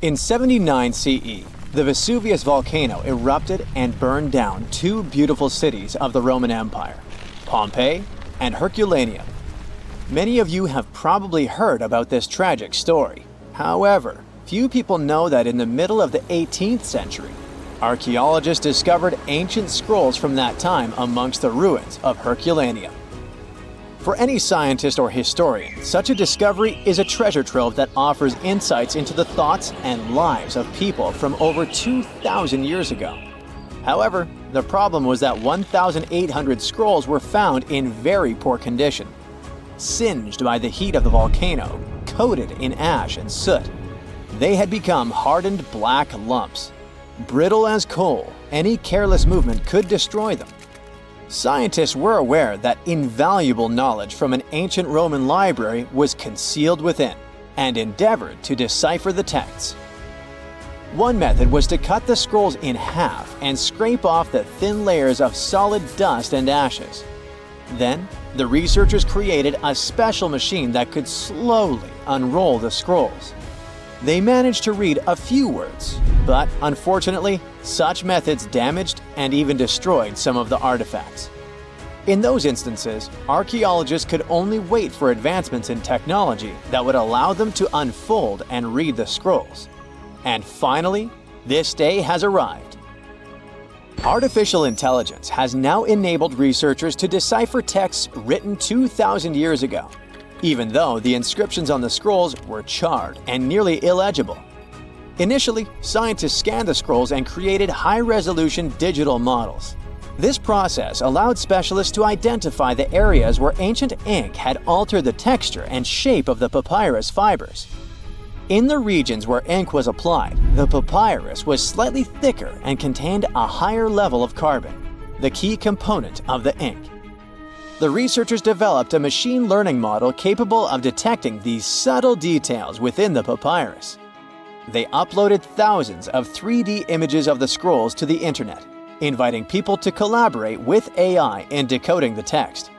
In 79 CE, the Vesuvius volcano erupted and burned down two beautiful cities of the Roman Empire, Pompeii and Herculaneum. Many of you have probably heard about this tragic story. However, few people know that in the middle of the 18th century, archaeologists discovered ancient scrolls from that time amongst the ruins of Herculaneum. For any scientist or historian, such a discovery is a treasure trove that offers insights into the thoughts and lives of people from over 2,000 years ago. However, the problem was that 1,800 scrolls were found in very poor condition, singed by the heat of the volcano, coated in ash and soot. They had become hardened black lumps. Brittle as coal, any careless movement could destroy them. Scientists were aware that invaluable knowledge from an ancient Roman library was concealed within, and endeavored to decipher the texts. One method was to cut the scrolls in half and scrape off the thin layers of solid dust and ashes. Then, the researchers created a special machine that could slowly unroll the scrolls. They managed to read a few words, but unfortunately, such methods damaged and even destroyed some of the artifacts. In those instances, archaeologists could only wait for advancements in technology that would allow them to unfold and read the scrolls. And finally, this day has arrived. Artificial intelligence has now enabled researchers to decipher texts written 2,000 years ago, even though the inscriptions on the scrolls were charred and nearly illegible. Initially, scientists scanned the scrolls and created high-resolution digital models. This process allowed specialists to identify the areas where ancient ink had altered the texture and shape of the papyrus fibers. In the regions where ink was applied, the papyrus was slightly thicker and contained a higher level of carbon, the key component of the ink. The researchers developed a machine learning model capable of detecting these subtle details within the papyrus. They uploaded thousands of 3D images of the scrolls to the internet, inviting people to collaborate with AI in decoding the text.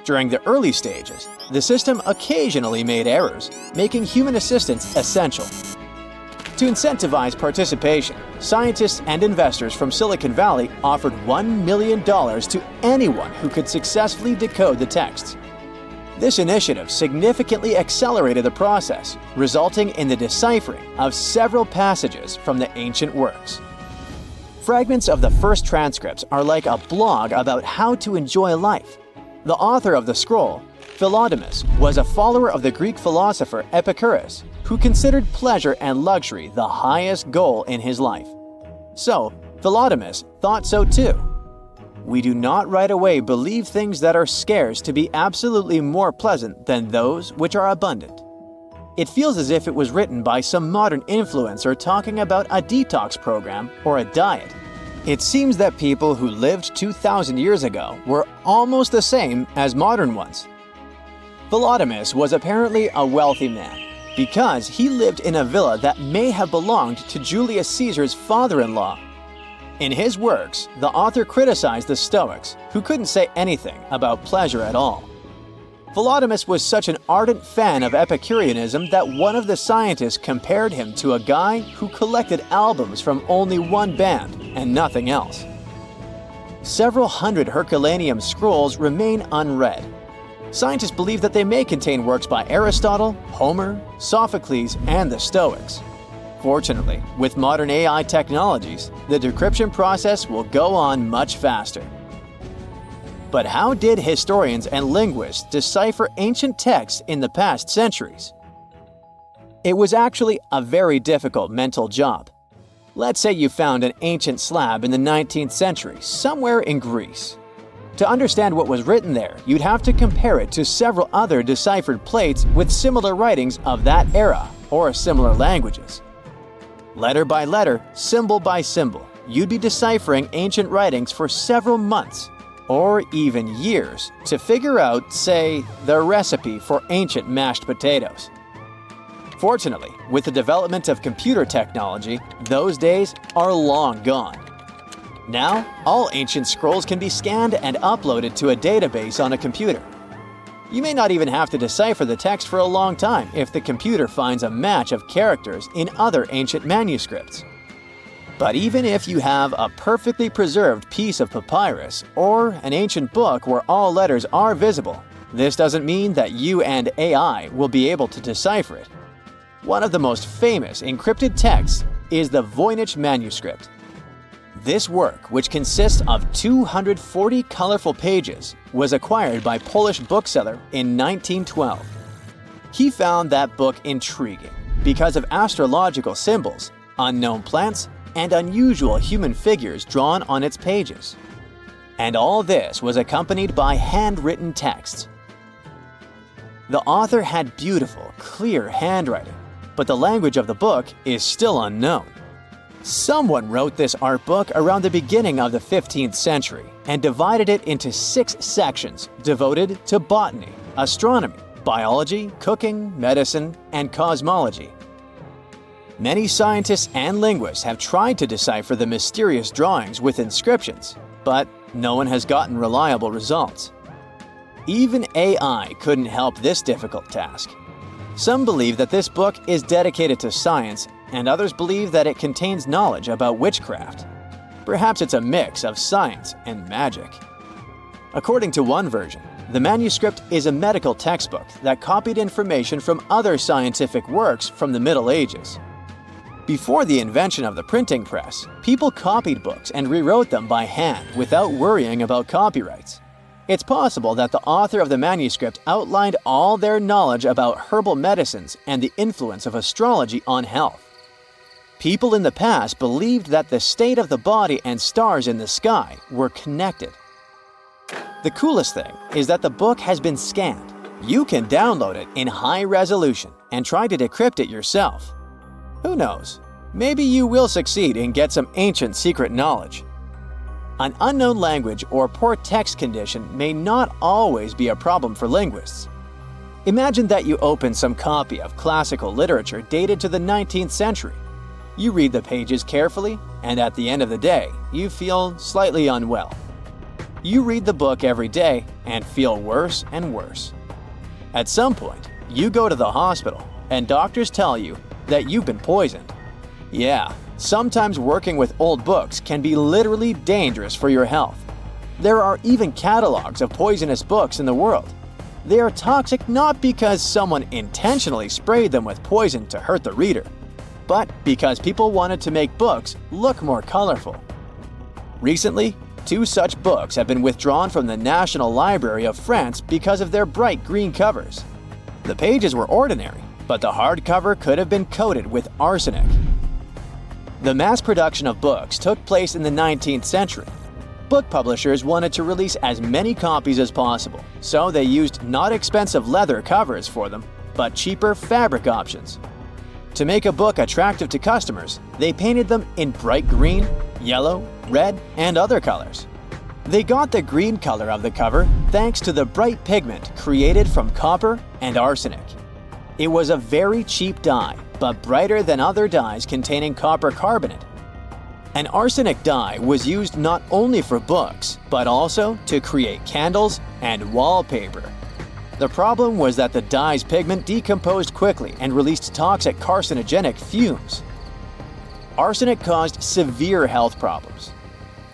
During the early stages, the system occasionally made errors, making human assistance essential. To incentivize participation, scientists and investors from Silicon Valley offered $1 million to anyone who could successfully decode the texts. This initiative significantly accelerated the process, resulting in the deciphering of several passages from the ancient works. Fragments of the first transcripts are like a blog about how to enjoy life. The author of the scroll, Philodemus, was a follower of the Greek philosopher Epicurus, who considered pleasure and luxury the highest goal in his life. So, Philodemus thought so too. We do not right away believe things that are scarce to be absolutely more pleasant than those which are abundant. It feels as if it was written by some modern influencer talking about a detox program or a diet. It seems that people who lived 2,000 years ago were almost the same as modern ones. Philodemus was apparently a wealthy man, because he lived in a villa that may have belonged to Julius Caesar's father-in-law. In his works, the author criticized the Stoics, who couldn't say anything about pleasure at all. Philodemus was such an ardent fan of Epicureanism that one of the scientists compared him to a guy who collected albums from only one band and nothing else. Several hundred Herculaneum scrolls remain unread. Scientists believe that they may contain works by Aristotle, Homer, Sophocles, and the Stoics. Fortunately, with modern AI technologies, the decryption process will go on much faster. But how did historians and linguists decipher ancient texts in the past centuries? It was actually a very difficult mental job. Let's say you found an ancient slab in the 19th century, somewhere in Greece. To understand what was written there, you'd have to compare it to several other deciphered plates with similar writings of that era or similar languages. Letter by letter, symbol by symbol, you'd be deciphering ancient writings for several months or even years to figure out, say, the recipe for ancient mashed potatoes. Fortunately, with the development of computer technology, those days are long gone. Now, all ancient scrolls can be scanned and uploaded to a database on a computer. You may not even have to decipher the text for a long time if the computer finds a match of characters in other ancient manuscripts. But even if you have a perfectly preserved piece of papyrus or an ancient book where all letters are visible, this doesn't mean that you and AI will be able to decipher it. One of the most famous encrypted texts is the Voynich manuscript. This work, which consists of 240 colorful pages, was acquired by Polish bookseller in 1912. He found that book intriguing because of astrological symbols, unknown plants, and unusual human figures drawn on its pages. And all this was accompanied by handwritten texts. The author had beautiful, clear handwriting, but the language of the book is still unknown. Someone wrote this art book around the beginning of the 15th century and divided it into 6 sections devoted to botany, astronomy, biology, cooking, medicine, and cosmology. Many scientists and linguists have tried to decipher the mysterious drawings with inscriptions, but no one has gotten reliable results. Even AI couldn't help this difficult task. Some believe that this book is dedicated to science, and others believe that it contains knowledge about witchcraft. Perhaps it's a mix of science and magic. According to one version, the manuscript is a medical textbook that copied information from other scientific works from the Middle Ages. Before the invention of the printing press, people copied books and rewrote them by hand without worrying about copyrights. It's possible that the author of the manuscript outlined all their knowledge about herbal medicines and the influence of astrology on health. People in the past believed that the state of the body and stars in the sky were connected. The coolest thing is that the book has been scanned. You can download it in high resolution and try to decrypt it yourself. Who knows? Maybe you will succeed and get some ancient secret knowledge. An unknown language or poor text condition may not always be a problem for linguists. Imagine that you open some copy of classical literature dated to the 19th century. You read the pages carefully, and at the end of the day, you feel slightly unwell. You read the book every day and feel worse and worse. At some point, you go to the hospital, and doctors tell you that you've been poisoned. Yeah, sometimes working with old books can be literally dangerous for your health. There are even catalogs of poisonous books in the world. They are toxic not because someone intentionally sprayed them with poison to hurt the reader, but because people wanted to make books look more colorful. Recently, 2 such books have been withdrawn from the National Library of France because of their bright green covers. The pages were ordinary, but the hardcover could have been coated with arsenic. The mass production of books took place in the 19th century. Book publishers wanted to release as many copies as possible, so they used not expensive leather covers for them, but cheaper fabric options. To make a book attractive to customers, they painted them in bright green, yellow, red, and other colors. They got the green color of the cover thanks to the bright pigment created from copper and arsenic. It was a very cheap dye, but brighter than other dyes containing copper carbonate. An arsenic dye was used not only for books, but also to create candles and wallpaper. The problem was that the dye's pigment decomposed quickly and released toxic carcinogenic fumes. Arsenic caused severe health problems.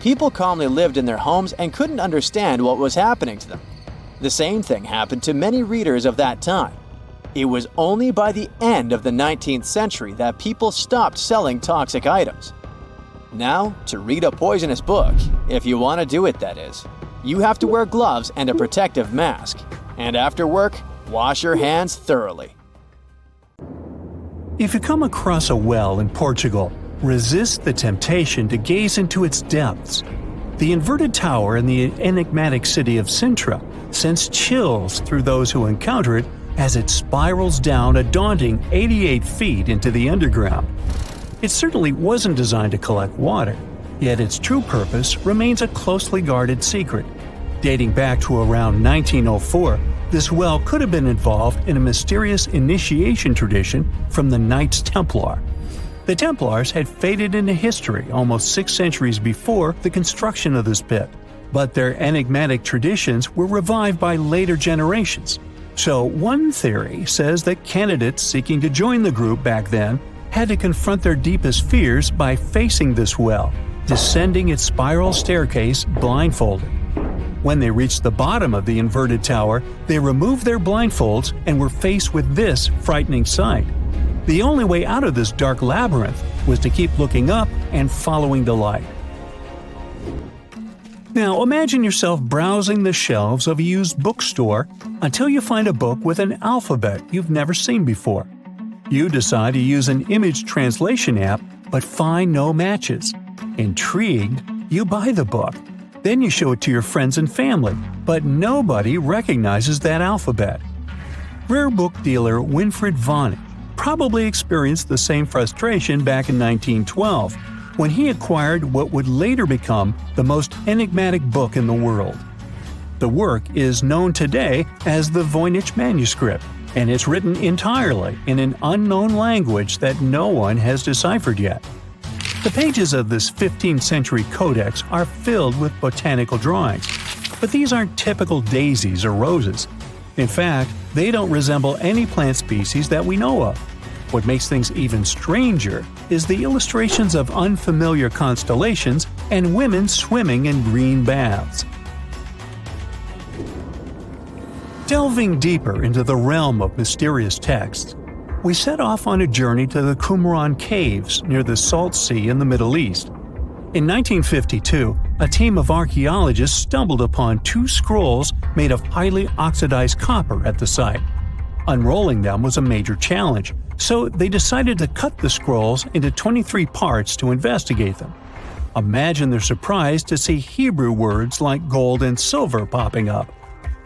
People calmly lived in their homes and couldn't understand what was happening to them. The same thing happened to many readers of that time. It was only by the end of the 19th century that people stopped selling toxic items. Now, to read a poisonous book, if you want to do it that is, you have to wear gloves and a protective mask. And after work, wash your hands thoroughly. If you come across a well in Portugal, resist the temptation to gaze into its depths. The inverted tower in the enigmatic city of Sintra sends chills through those who encounter it as it spirals down a daunting 88 feet into the underground. It certainly wasn't designed to collect water, yet its true purpose remains a closely guarded secret. Dating back to around 1904, this well could have been involved in a mysterious initiation tradition from the Knights Templar. The Templars had faded into history almost 6 centuries before the construction of this pit, but their enigmatic traditions were revived by later generations. So one theory says that candidates seeking to join the group back then had to confront their deepest fears by facing this well, descending its spiral staircase blindfolded. When they reached the bottom of the inverted tower, they removed their blindfolds and were faced with this frightening sight. The only way out of this dark labyrinth was to keep looking up and following the light. Now imagine yourself browsing the shelves of a used bookstore until you find a book with an alphabet you've never seen before. You decide to use an image translation app but find no matches. Intrigued, you buy the book. Then you show it to your friends and family, but nobody recognizes that alphabet. Rare book dealer Winfried Vonnig probably experienced the same frustration back in 1912 when he acquired what would later become the most enigmatic book in the world. The work is known today as the Voynich manuscript, and it's written entirely in an unknown language that no one has deciphered yet. The pages of this 15th century codex are filled with botanical drawings, but these aren't typical daisies or roses. In fact, they don't resemble any plant species that we know of. What makes things even stranger is the illustrations of unfamiliar constellations and women swimming in green baths. Delving deeper into the realm of mysterious texts, we set off on a journey to the Qumran Caves near the Salt Sea in the Middle East. In 1952, a team of archaeologists stumbled upon 2 scrolls made of highly oxidized copper at the site. Unrolling them was a major challenge, so they decided to cut the scrolls into 23 parts to investigate them. Imagine their surprise to see Hebrew words like gold and silver popping up.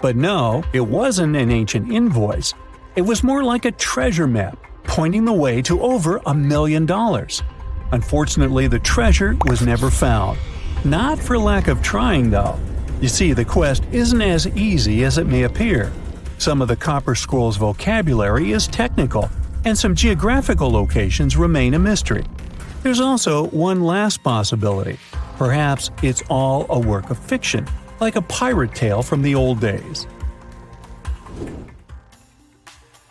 But no, it wasn't an ancient invoice. It was more like a treasure map, pointing the way to over $1 million. Unfortunately, the treasure was never found. Not for lack of trying, though. You see, the quest isn't as easy as it may appear. Some of the copper scroll's vocabulary is technical, and some geographical locations remain a mystery. There's also one last possibility. Perhaps it's all a work of fiction, like a pirate tale from the old days.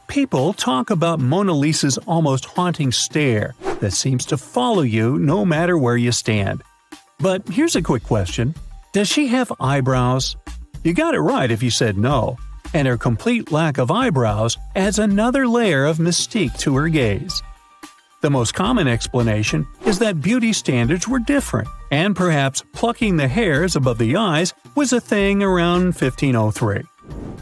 People talk about Mona Lisa's almost haunting stare that seems to follow you no matter where you stand. But here's a quick question. Does she have eyebrows? You got it right if you said no, and her complete lack of eyebrows adds another layer of mystique to her gaze. The most common explanation is that beauty standards were different, and perhaps plucking the hairs above the eyes was a thing around 1503.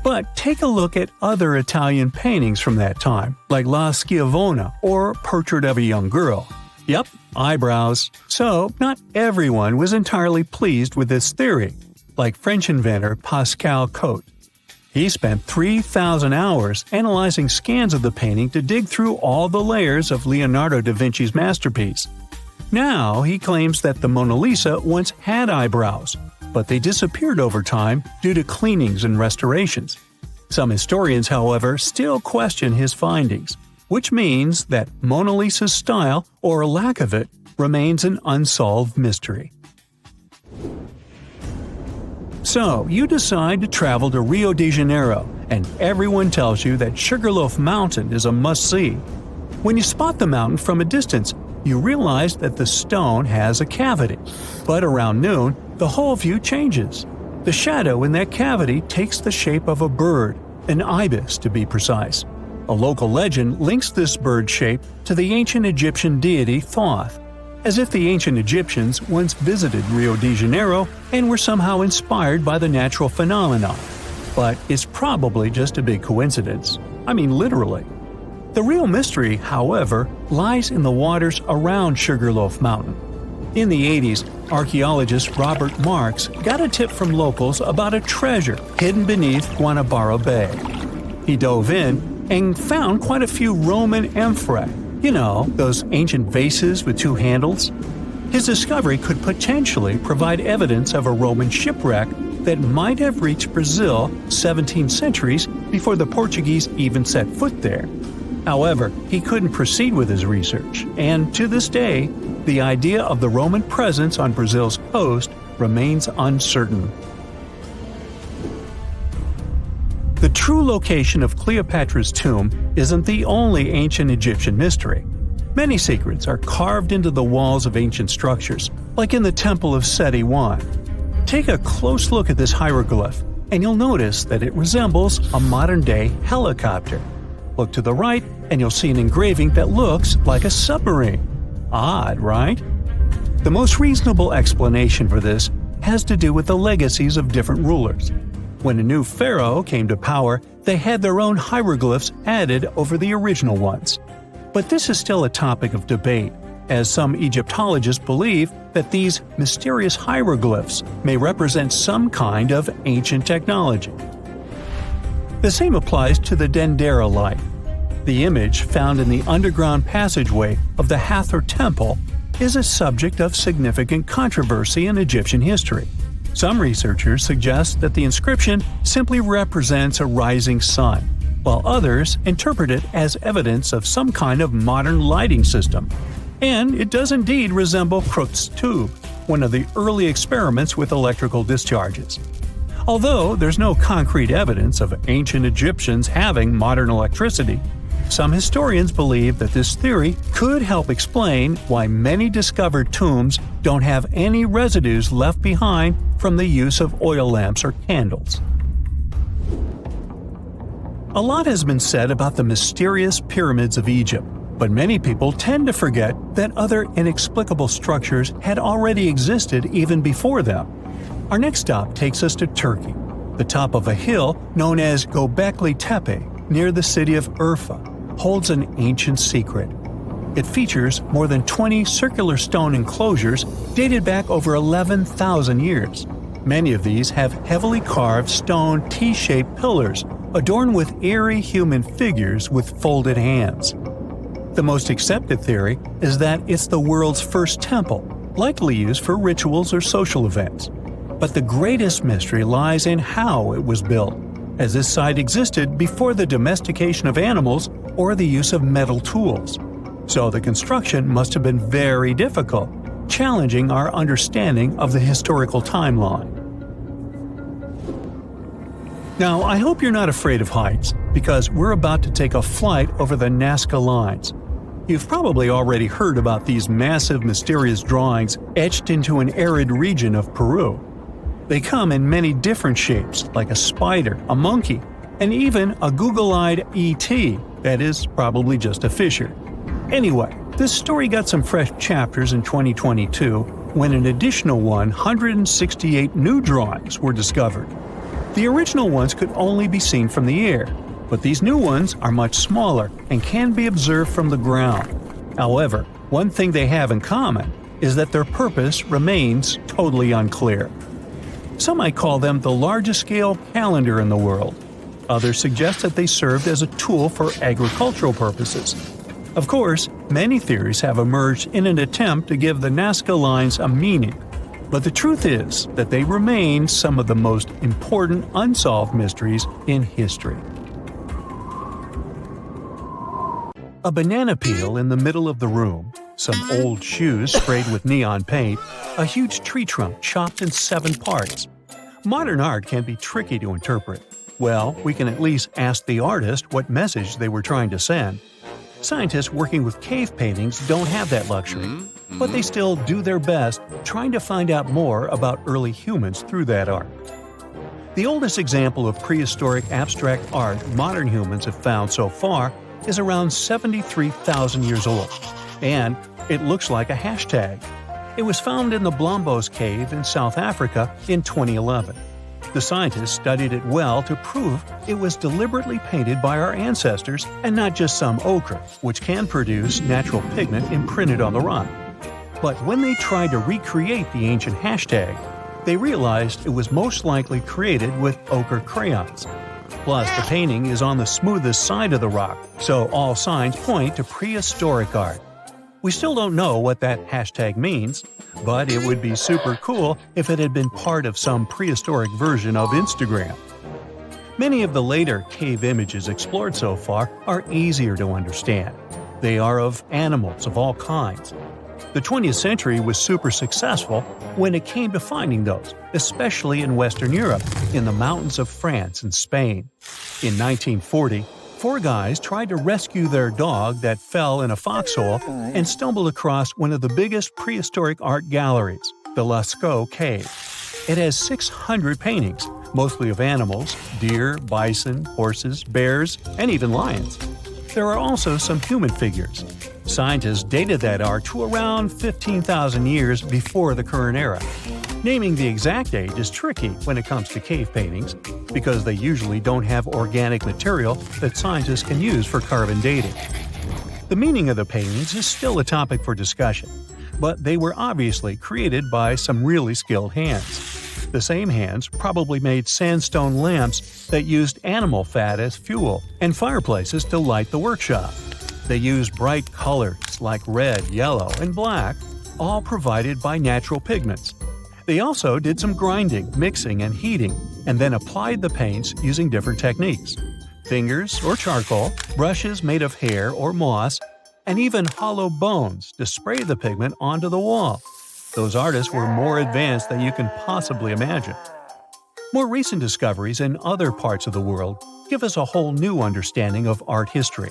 But take a look at other Italian paintings from that time, like La Schiavona or Portrait of a Young Girl. Yep, eyebrows. So, not everyone was entirely pleased with this theory, like French inventor Pascal Cotte. He spent 3,000 hours analyzing scans of the painting to dig through all the layers of Leonardo da Vinci's masterpiece. Now he claims that the Mona Lisa once had eyebrows, but they disappeared over time due to cleanings and restorations. Some historians, however, still question his findings, which means that Mona Lisa's style, or a lack of it, remains an unsolved mystery. So, you decide to travel to Rio de Janeiro, and everyone tells you that Sugarloaf Mountain is a must-see. When you spot the mountain from a distance, you realize that the stone has a cavity. But around noon, the whole view changes. The shadow in that cavity takes the shape of a bird, an ibis to be precise. A local legend links this bird shape to the ancient Egyptian deity Thoth, as if the ancient Egyptians once visited Rio de Janeiro and were somehow inspired by the natural phenomenon. But it's probably just a big coincidence. I mean, literally. The real mystery, however, lies in the waters around Sugarloaf Mountain. In the 80s, archaeologist Robert Marks got a tip from locals about a treasure hidden beneath Guanabara Bay. He dove in and found quite a few Roman amphorae. You know, those ancient vases with 2 handles? His discovery could potentially provide evidence of a Roman shipwreck that might have reached Brazil 17 centuries before the Portuguese even set foot there. However, he couldn't proceed with his research, and to this day, the idea of the Roman presence on Brazil's coast remains uncertain. The true location of Cleopatra's tomb isn't the only ancient Egyptian mystery. Many secrets are carved into the walls of ancient structures, like in the Temple of Seti I. Take a close look at this hieroglyph, and you'll notice that it resembles a modern-day helicopter. Look to the right, and you'll see an engraving that looks like a submarine. Odd, right? The most reasonable explanation for this has to do with the legacies of different rulers. When a new pharaoh came to power, they had their own hieroglyphs added over the original ones. But this is still a topic of debate, as some Egyptologists believe that these mysterious hieroglyphs may represent some kind of ancient technology. The same applies to the Dendera light. The image found in the underground passageway of the Hathor Temple is a subject of significant controversy in Egyptian history. Some researchers suggest that the inscription simply represents a rising sun, while others interpret it as evidence of some kind of modern lighting system. And it does indeed resemble Crookes' tube, one of the early experiments with electrical discharges. Although there's no concrete evidence of ancient Egyptians having modern electricity, some historians believe that this theory could help explain why many discovered tombs don't have any residues left behind from the use of oil lamps or candles. A lot has been said about the mysterious pyramids of Egypt, but many people tend to forget that other inexplicable structures had already existed even before them. Our next stop takes us to Turkey. The top of a hill known as Göbekli Tepe, near the city of Urfa, holds an ancient secret. It features more than 20 circular stone enclosures dated back over 11,000 years. Many of these have heavily carved stone T-shaped pillars adorned with eerie human figures with folded hands. The most accepted theory is that it's the world's first temple, likely used for rituals or social events. But the greatest mystery lies in how it was built, as this site existed before the domestication of animals or the use of metal tools. So the construction must have been very difficult, challenging our understanding of the historical timeline. Now, I hope you're not afraid of heights, because we're about to take a flight over the Nazca Lines. You've probably already heard about these massive, mysterious drawings etched into an arid region of Peru. They come in many different shapes, like a spider, a monkey, and even a Google-eyed ET that is probably just a fissure. Anyway, this story got some fresh chapters in 2022 when an additional 168 new drawings were discovered. The original ones could only be seen from the air, but these new ones are much smaller and can be observed from the ground. However, one thing they have in common is that their purpose remains totally unclear. Some might call them the largest-scale calendar in the world. Others suggest that they served as a tool for agricultural purposes. Of course, many theories have emerged in an attempt to give the Nazca Lines a meaning, but the truth is that they remain some of the most important unsolved mysteries in history. A banana peel in the middle of the room, some old shoes sprayed with neon paint, a huge tree trunk chopped in 7 parts. Modern art can be tricky to interpret. Well, we can at least ask the artist what message they were trying to send. Scientists working with cave paintings don't have that luxury, but they still do their best trying to find out more about early humans through that art. The oldest example of prehistoric abstract art modern humans have found so far is around 73,000 years old, and it looks like a hashtag. It was found in the Blombos Cave in South Africa in 2011. The scientists studied it well to prove it was deliberately painted by our ancestors and not just some ochre, which can produce natural pigment imprinted on the rock. But when they tried to recreate the ancient hashtag, they realized it was most likely created with ochre crayons. Plus, the painting is on the smoothest side of the rock, so all signs point to prehistoric art. We still don't know what that hashtag means, but it would be super cool if it had been part of some prehistoric version of Instagram. Many of the later cave images explored so far are easier to understand. They are of animals of all kinds. The 20th century was super successful when it came to finding those, especially in Western Europe, in the mountains of France and Spain. In 1940, 4 guys tried to rescue their dog that fell in a foxhole and stumbled across one of the biggest prehistoric art galleries, the Lascaux Cave. It has 600 paintings, mostly of animals, deer, bison, horses, bears, and even lions. There are also some human figures. Scientists dated that art to around 15,000 years before the current era. Naming the exact age is tricky when it comes to cave paintings, because they usually don't have organic material that scientists can use for carbon dating. The meaning of the paintings is still a topic for discussion, but they were obviously created by some really skilled hands. The same hands probably made sandstone lamps that used animal fat as fuel and fireplaces to light the workshop. They used bright colors like red, yellow, and black, all provided by natural pigments. They also did some grinding, mixing, and heating, and then applied the paints using different techniques. Fingers or charcoal, brushes made of hair or moss, and even hollow bones to spray the pigment onto the wall. Those artists were more advanced than you can possibly imagine. More recent discoveries in other parts of the world give us a whole new understanding of art history.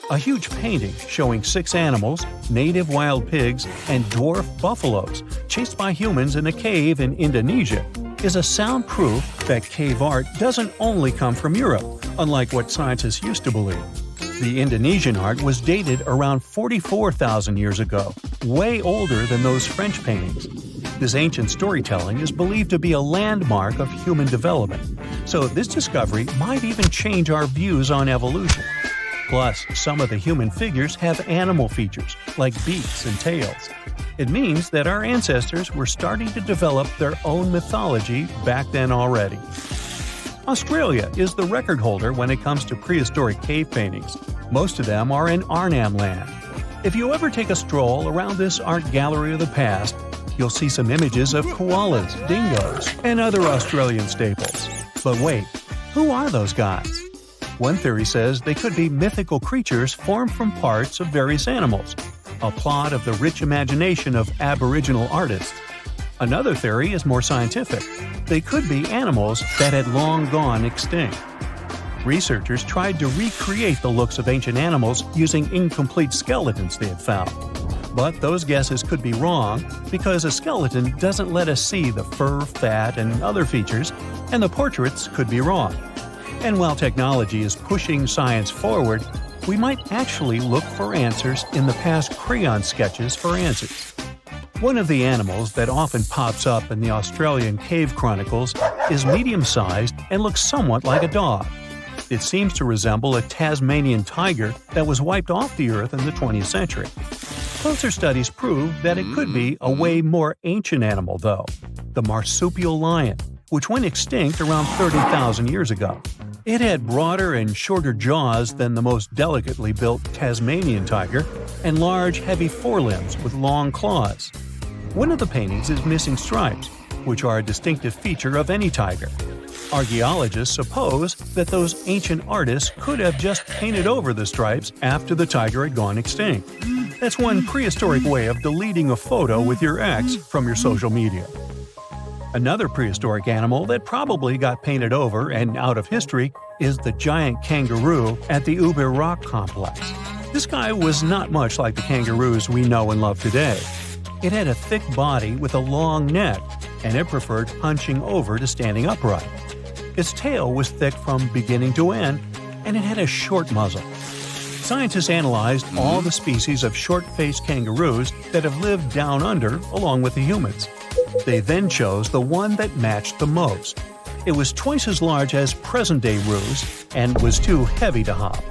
A huge painting showing 6 animals, native wild pigs, and dwarf buffaloes chased by humans in a cave in Indonesia is a sound proof that cave art doesn't only come from Europe, unlike what scientists used to believe. The Indonesian art was dated around 44,000 years ago, way older than those French paintings. This ancient storytelling is believed to be a landmark of human development, so this discovery might even change our views on evolution. Plus, some of the human figures have animal features, like beaks and tails. It means that our ancestors were starting to develop their own mythology back then already. Australia is the record holder when it comes to prehistoric cave paintings. Most of them are in Arnhem Land. If you ever take a stroll around this art gallery of the past, you'll see some images of koalas, dingoes, and other Australian staples. But wait, who are those guys? One theory says they could be mythical creatures formed from parts of various animals, a plot of the rich imagination of Aboriginal artists. Another theory is more scientific. They could be animals that had long gone extinct. Researchers tried to recreate the looks of ancient animals using incomplete skeletons they had found. But those guesses could be wrong because a skeleton doesn't let us see the fur, fat, and other features, and the portraits could be wrong. And while technology is pushing science forward, we might actually look for answers in the past crayon sketches for answers. One of the animals that often pops up in the Australian cave chronicles is medium-sized and looks somewhat like a dog. It seems to resemble a Tasmanian tiger that was wiped off the earth in the 20th century. Closer studies prove that it could be a way more ancient animal, though, the marsupial lion, which went extinct around 30,000 years ago. It had broader and shorter jaws than the most delicately built Tasmanian tiger, and large, heavy forelimbs with long claws. One of the paintings is missing stripes, which are a distinctive feature of any tiger. Archaeologists suppose that those ancient artists could have just painted over the stripes after the tiger had gone extinct. That's one prehistoric way of deleting a photo with your ex from your social media. Another prehistoric animal that probably got painted over and out of history is the giant kangaroo at the Uber Rock Complex. This guy was not much like the kangaroos we know and love today. It had a thick body with a long neck, and it preferred hunching over to standing upright. Its tail was thick from beginning to end, and it had a short muzzle. Scientists analyzed all the species of short-faced kangaroos that have lived down under along with the humans. They then chose the one that matched the most. It was twice as large as present-day roos and was too heavy to hop.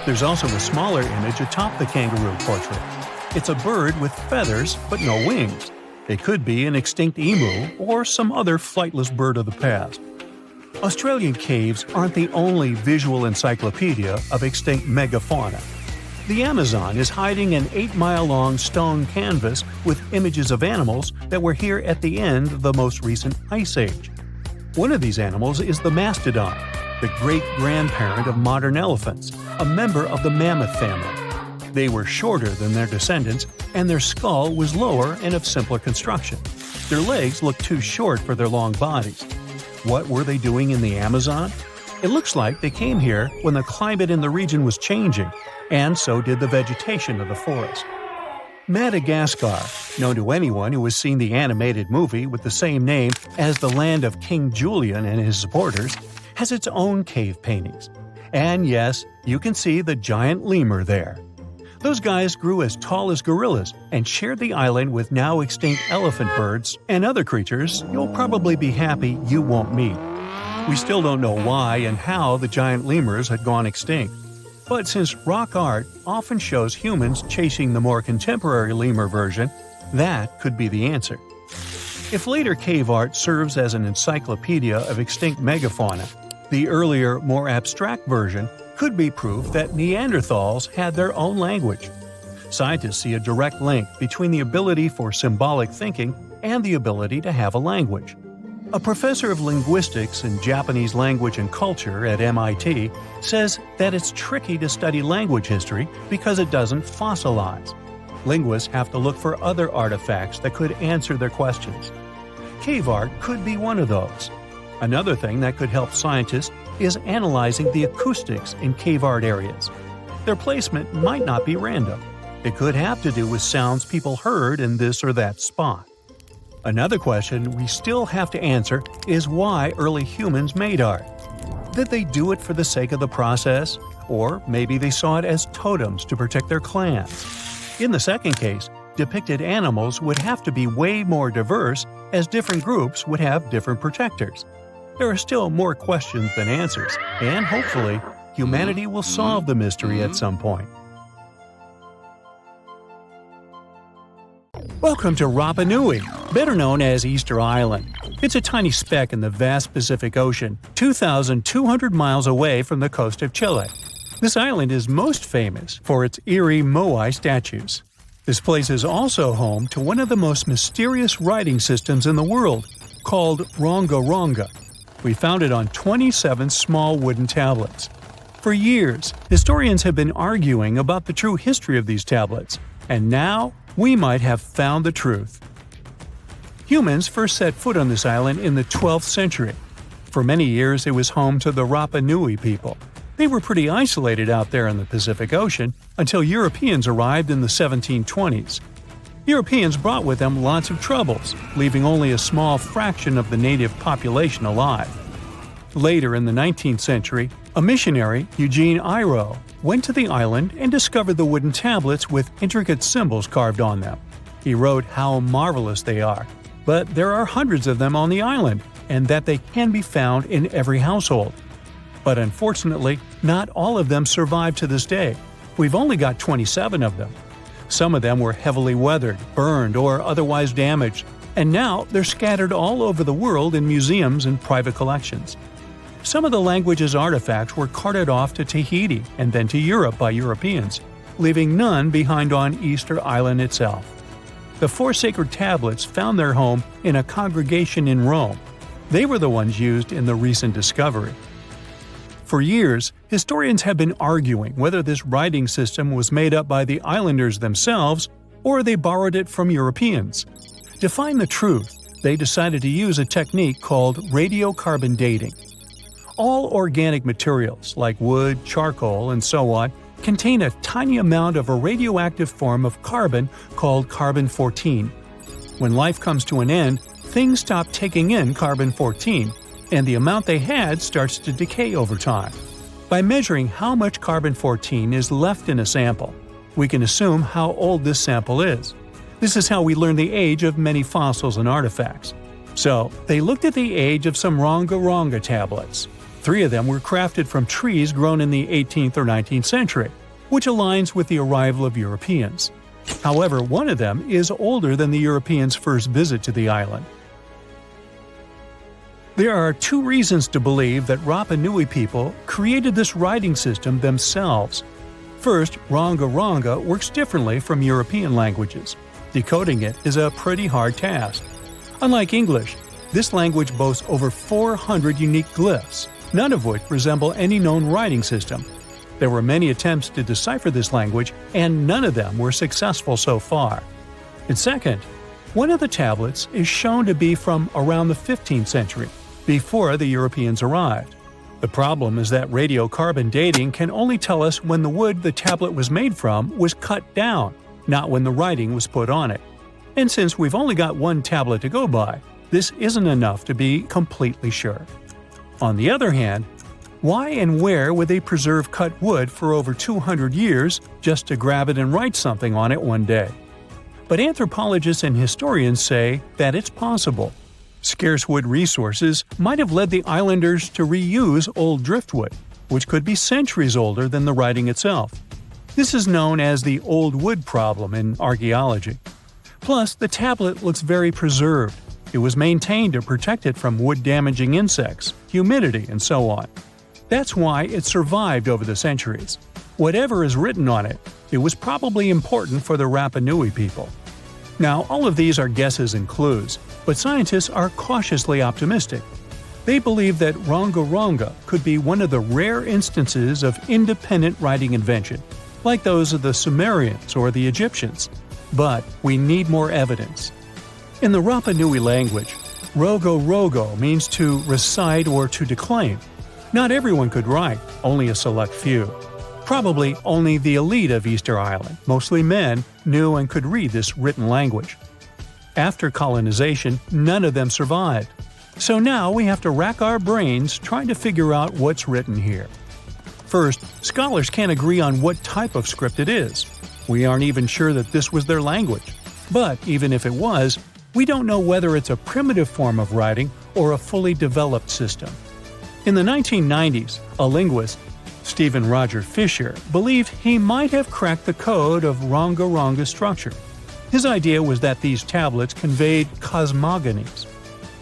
There's also a smaller image atop the kangaroo portrait. It's a bird with feathers but no wings. It could be an extinct emu or some other flightless bird of the past. Australian caves aren't the only visual encyclopedia of extinct megafauna. The Amazon is hiding an 8-mile-long stone canvas with images of animals that were here at the end of the most recent ice age. One of these animals is the mastodon, the great-grandparent of modern elephants, a member of the mammoth family. They were shorter than their descendants, and their skull was lower and of simpler construction. Their legs looked too short for their long bodies. What were they doing in the Amazon? It looks like they came here when the climate in the region was changing, and so did the vegetation of the forest. Madagascar, known to anyone who has seen the animated movie with the same name as the land of King Julian and his supporters, has its own cave paintings. And yes, you can see the giant lemur there. Those guys grew as tall as gorillas and shared the island with now extinct elephant birds and other creatures you'll probably be happy you won't meet. We still don't know why and how the giant lemurs had gone extinct. But since rock art often shows humans chasing the more contemporary lemur version, that could be the answer. If later cave art serves as an encyclopedia of extinct megafauna, the earlier, more abstract version could be proof that Neanderthals had their own language. Scientists see a direct link between the ability for symbolic thinking and the ability to have a language. A professor of linguistics and Japanese language and culture at MIT says that it's tricky to study language history because it doesn't fossilize. Linguists have to look for other artifacts that could answer their questions. Cave art could be one of those. Another thing that could help scientists is analyzing the acoustics in cave art areas. Their placement might not be random. It could have to do with sounds people heard in this or that spot. Another question we still have to answer is why early humans made art. Did they do it for the sake of the process? Or maybe they saw it as totems to protect their clans? In the second case, depicted animals would have to be way more diverse, as different groups would have different protectors. There are still more questions than answers, and hopefully, humanity will solve the mystery at some point. Welcome to Rapa Nui, better known as Easter Island. It's a tiny speck in the vast Pacific Ocean, 2,200 miles away from the coast of Chile. This island is most famous for its eerie moai statues. This place is also home to one of the most mysterious writing systems in the world, called Ronga Ronga. We found it on 27 small wooden tablets. For years, historians have been arguing about the true history of these tablets, and now we might have found the truth. Humans first set foot on this island in the 12th century. For many years, it was home to the Rapa Nui people. They were pretty isolated out there in the Pacific Ocean until Europeans arrived in the 1720s. Europeans brought with them lots of troubles, leaving only a small fraction of the native population alive. Later in the 19th century, a missionary, Eugene Iro, went to the island and discovered the wooden tablets with intricate symbols carved on them. He wrote how marvelous they are, but there are hundreds of them on the island, and that they can be found in every household. But unfortunately, not all of them survive to this day. We've only got 27 of them. Some of them were heavily weathered, burned, or otherwise damaged, and now they're scattered all over the world in museums and private collections. Some of the language's artifacts were carted off to Tahiti and then to Europe by Europeans, leaving none behind on Easter Island itself. The 4 sacred tablets found their home in a congregation in Rome. They were the ones used in the recent discovery. For years, historians have been arguing whether this writing system was made up by the islanders themselves or they borrowed it from Europeans. To find the truth, they decided to use a technique called radiocarbon dating. All organic materials, like wood, charcoal, and so on, contain a tiny amount of a radioactive form of carbon called carbon-14. When life comes to an end, things stop taking in carbon-14, and the amount they had starts to decay over time. By measuring how much carbon-14 is left in a sample, we can assume how old this sample is. This is how we learn the age of many fossils and artifacts. So, they looked at the age of some Ronga Ronga tablets. 3 of them were crafted from trees grown in the 18th or 19th century, which aligns with the arrival of Europeans. However, one of them is older than the Europeans' first visit to the island. There are 2 reasons to believe that Rapa Nui people created this writing system themselves. First, Ronga Ronga works differently from European languages. Decoding it is a pretty hard task. Unlike English, this language boasts over 400 unique glyphs, none of which resemble any known writing system. There were many attempts to decipher this language, and none of them were successful so far. And second, one of the tablets is shown to be from around the 15th century, before the Europeans arrived. The problem is that radiocarbon dating can only tell us when the wood the tablet was made from was cut down, not when the writing was put on it. And since we've only got one tablet to go by, this isn't enough to be completely sure. On the other hand, why and where would they preserve cut wood for over 200 years just to grab it and write something on it one day? But anthropologists and historians say that it's possible. Scarce wood resources might have led the islanders to reuse old driftwood, which could be centuries older than the writing itself. This is known as the old wood problem in archaeology. Plus, the tablet looks very preserved. It was maintained to protect it from wood-damaging insects, humidity, and so on. That's why it survived over the centuries. Whatever is written on it, it was probably important for the Rapa Nui people. Now, all of these are guesses and clues, but scientists are cautiously optimistic. They believe that ronga-ronga could be one of the rare instances of independent writing invention, like those of the Sumerians or the Egyptians. But we need more evidence. In the Rapa Nui language, rogo-rogo means to recite or to declaim. Not everyone could write, only a select few. Probably only the elite of Easter Island, mostly men, knew and could read this written language. After colonization, none of them survived. So now we have to rack our brains trying to figure out what's written here. First, scholars can't agree on what type of script it is. We aren't even sure that this was their language. But even if it was, we don't know whether it's a primitive form of writing or a fully developed system. In the 1990s, a linguist, Stephen Roger Fisher, believed he might have cracked the code of ronga-ronga structure. His idea was that these tablets conveyed cosmogonies.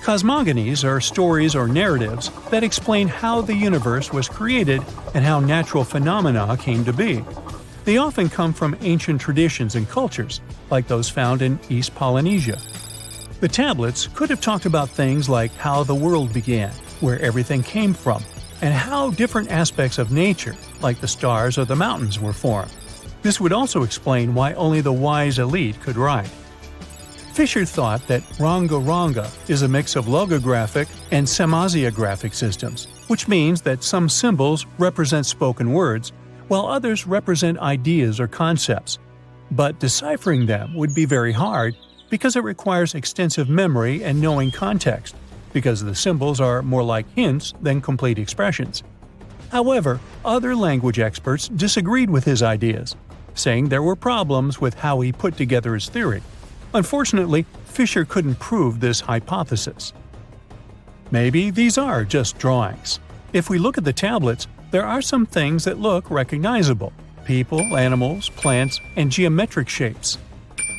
Cosmogonies are stories or narratives that explain how the universe was created and how natural phenomena came to be. They often come from ancient traditions and cultures, like those found in East Polynesia. The tablets could have talked about things like how the world began, where everything came from, and how different aspects of nature, like the stars or the mountains, were formed. This would also explain why only the wise elite could write. Fisher thought that ronga-ronga is a mix of logographic and semasiographic systems, which means that some symbols represent spoken words, while others represent ideas or concepts. But deciphering them would be very hard because it requires extensive memory and knowing context, because the symbols are more like hints than complete expressions. However, other language experts disagreed with his ideas, saying there were problems with how he put together his theory. Unfortunately, Fisher couldn't prove this hypothesis. Maybe these are just drawings. If we look at the tablets, there are some things that look recognizable: people, animals, plants, and geometric shapes.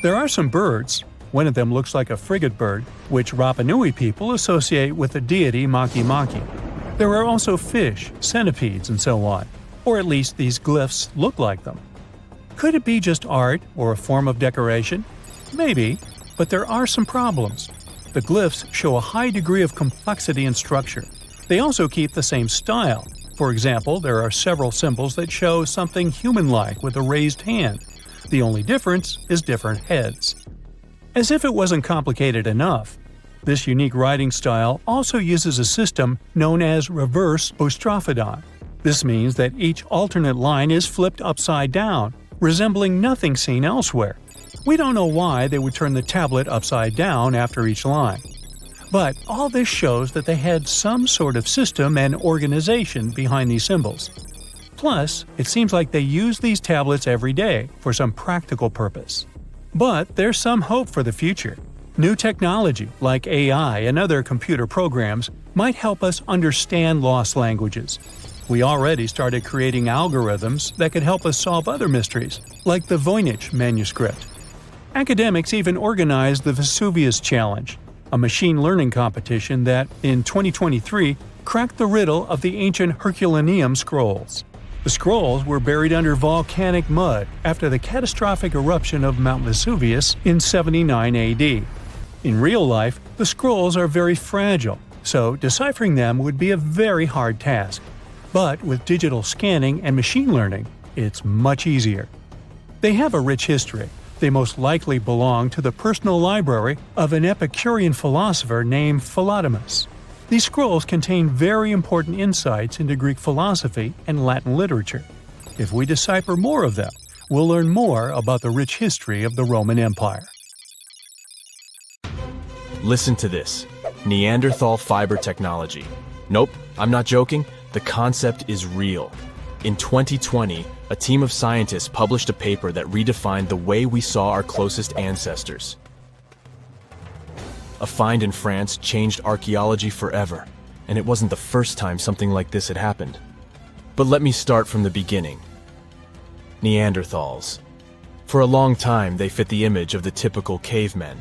There are some birds. One of them looks like a frigate bird, which Rapa Nui people associate with the deity Maki-Maki. There are also fish, centipedes, and so on, or at least these glyphs look like them. Could it be just art or a form of decoration? Maybe, but there are some problems. The glyphs show a high degree of complexity and structure. They also keep the same style. For example, there are several symbols that show something human-like with a raised hand. The only difference is different heads. As if it wasn't complicated enough, this unique writing style also uses a system known as reverse boustrophodon. This means that each alternate line is flipped upside down, resembling nothing seen elsewhere. We don't know why they would turn the tablet upside down after each line. But all this shows that they had some sort of system and organization behind these symbols. Plus, it seems like they use these tablets every day for some practical purpose. But there's some hope for the future. New technology, like AI and other computer programs, might help us understand lost languages. We already started creating algorithms that could help us solve other mysteries, like the Voynich manuscript. Academics even organized the Vesuvius Challenge, a machine learning competition that, in 2023, cracked the riddle of the ancient Herculaneum scrolls. The scrolls were buried under volcanic mud after the catastrophic eruption of Mount Vesuvius in 79 AD. In real life, the scrolls are very fragile, so deciphering them would be a very hard task. But with digital scanning and machine learning, it's much easier. They have a rich history. They most likely belong to the personal library of an Epicurean philosopher named Philodemus. These scrolls contain very important insights into Greek philosophy and Latin literature. If we decipher more of them, we'll learn more about the rich history of the Roman Empire. Listen to this. Neanderthal fiber technology. Nope, I'm not joking. The concept is real. In 2020, a team of scientists published a paper that redefined the way we saw our closest ancestors. A find in France changed archaeology forever, and it wasn't the first time something like this had happened. But let me start from the beginning. Neanderthals. For a long time, they fit the image of the typical cavemen.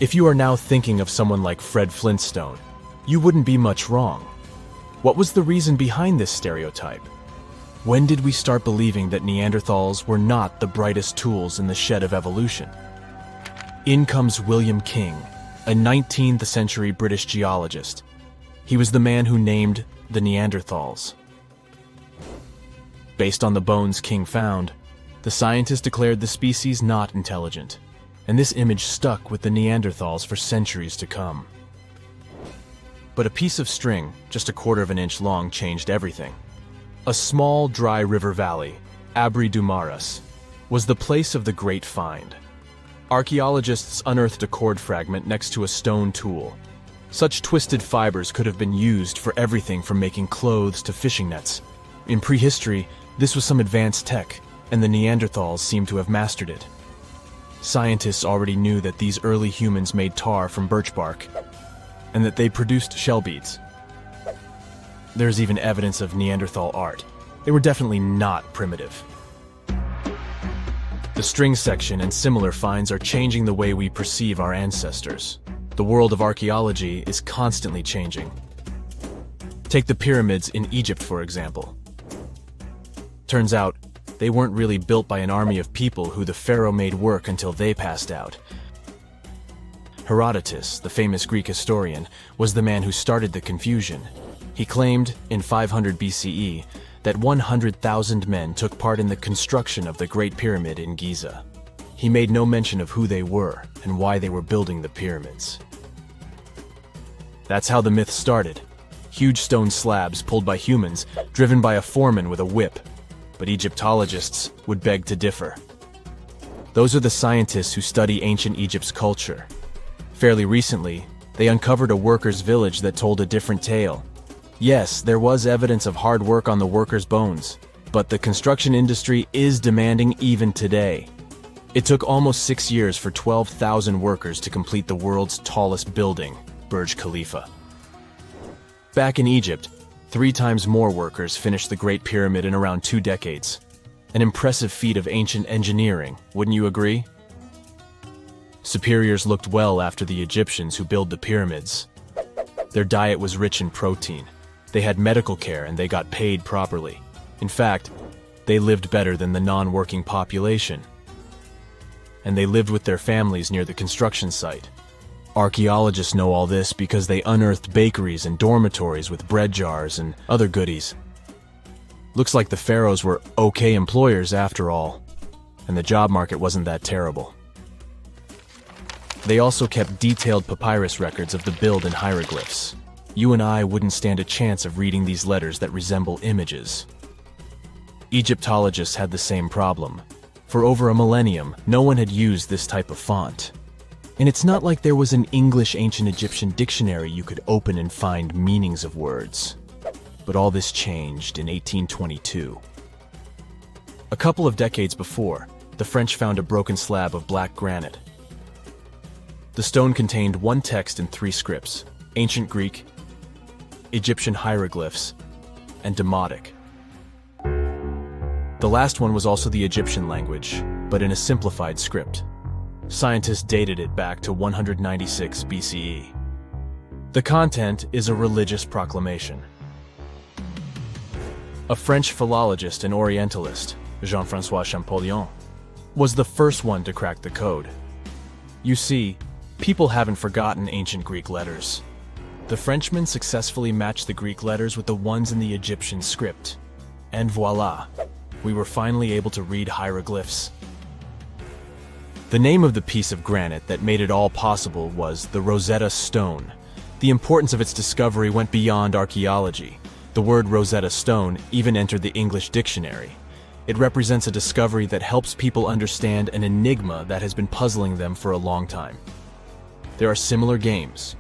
If you are now thinking of someone like Fred Flintstone, you wouldn't be much wrong. What was the reason behind this stereotype? When did we start believing that Neanderthals were not the brightest tools in the shed of evolution? In comes William King, a 19th century British geologist. He was the man who named the Neanderthals. Based on the bones King found, the scientist declared the species not intelligent, and this image stuck with the Neanderthals for centuries to come. But a piece of string, just 1/4 of an inch long, changed everything. A small, dry river valley, Abri du Maras, was the place of the great find. Archaeologists unearthed a cord fragment next to a stone tool. Such twisted fibers could have been used for everything from making clothes to fishing nets. In prehistory, this was some advanced tech, and the Neanderthals seemed to have mastered it. Scientists already knew that these early humans made tar from birch bark, and that they produced shell beads. There's even evidence of Neanderthal art. They were definitely not primitive. The string section and similar finds are changing the way we perceive our ancestors. The world of archaeology is constantly changing. Take the pyramids in Egypt, for example. Turns out, they weren't really built by an army of people who the pharaoh made work until they passed out. Herodotus, the famous Greek historian, was the man who started the confusion. He claimed, in 500 BCE, that 100,000 men took part in the construction of the Great Pyramid in Giza. He made no mention of who they were and why they were building the pyramids. That's how the myth started. Huge stone slabs pulled by humans, driven by a foreman with a whip. But Egyptologists would beg to differ. Those are the scientists who study ancient Egypt's culture. Fairly recently, they uncovered a workers' village that told a different tale. Yes, there was evidence of hard work on the workers' bones, but the construction industry is demanding even today. It took almost 6 years for 12,000 workers to complete the world's tallest building, Burj Khalifa. Back in Egypt, 3 times more workers finished the Great Pyramid in around 2 decades. An impressive feat of ancient engineering, wouldn't you agree? Superiors looked well after the Egyptians who built the pyramids. Their diet was rich in protein. They had medical care and they got paid properly. In fact, they lived better than the non-working population. And they lived with their families near the construction site. Archaeologists know all this because they unearthed bakeries and dormitories with bread jars and other goodies. Looks like the pharaohs were okay employers after all, and the job market wasn't that terrible. They also kept detailed papyrus records of the build and hieroglyphs. You and I wouldn't stand a chance of reading these letters that resemble images. Egyptologists had the same problem. For over a millennium, no one had used this type of font. And it's not like there was an English ancient Egyptian dictionary you could open and find meanings of words. But all this changed in 1822. A couple of decades before, the French found a broken slab of black granite. The stone contained one text in 3 scripts: Ancient Greek, Egyptian hieroglyphs, and Demotic. The last one was also the Egyptian language, but in a simplified script. Scientists dated it back to 196 BCE. The content is a religious proclamation. A French philologist and Orientalist, Jean-François Champollion, was the first one to crack the code. You see, people haven't forgotten ancient Greek letters. The Frenchmen successfully matched the Greek letters with the ones in the Egyptian script. And voila, we were finally able to read hieroglyphs. The name of the piece of granite that made it all possible was the Rosetta Stone. The importance of its discovery went beyond archaeology. The word Rosetta Stone even entered the English dictionary. It represents a discovery that helps people understand an enigma that has been puzzling them for a long time. There are similar games.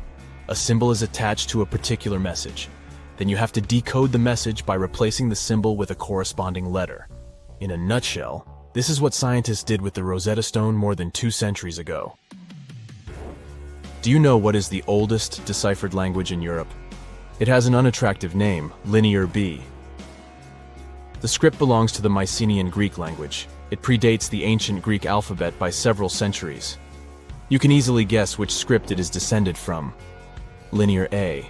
A symbol is attached to a particular message. Then you have to decode the message by replacing the symbol with a corresponding letter. In a nutshell, this is what scientists did with the Rosetta Stone more than 2 centuries ago. Do you know what is the oldest deciphered language in Europe? It has an unattractive name, Linear B. The script belongs to the Mycenaean Greek language. It predates the ancient Greek alphabet by several centuries. You can easily guess which script it is descended from. Linear A.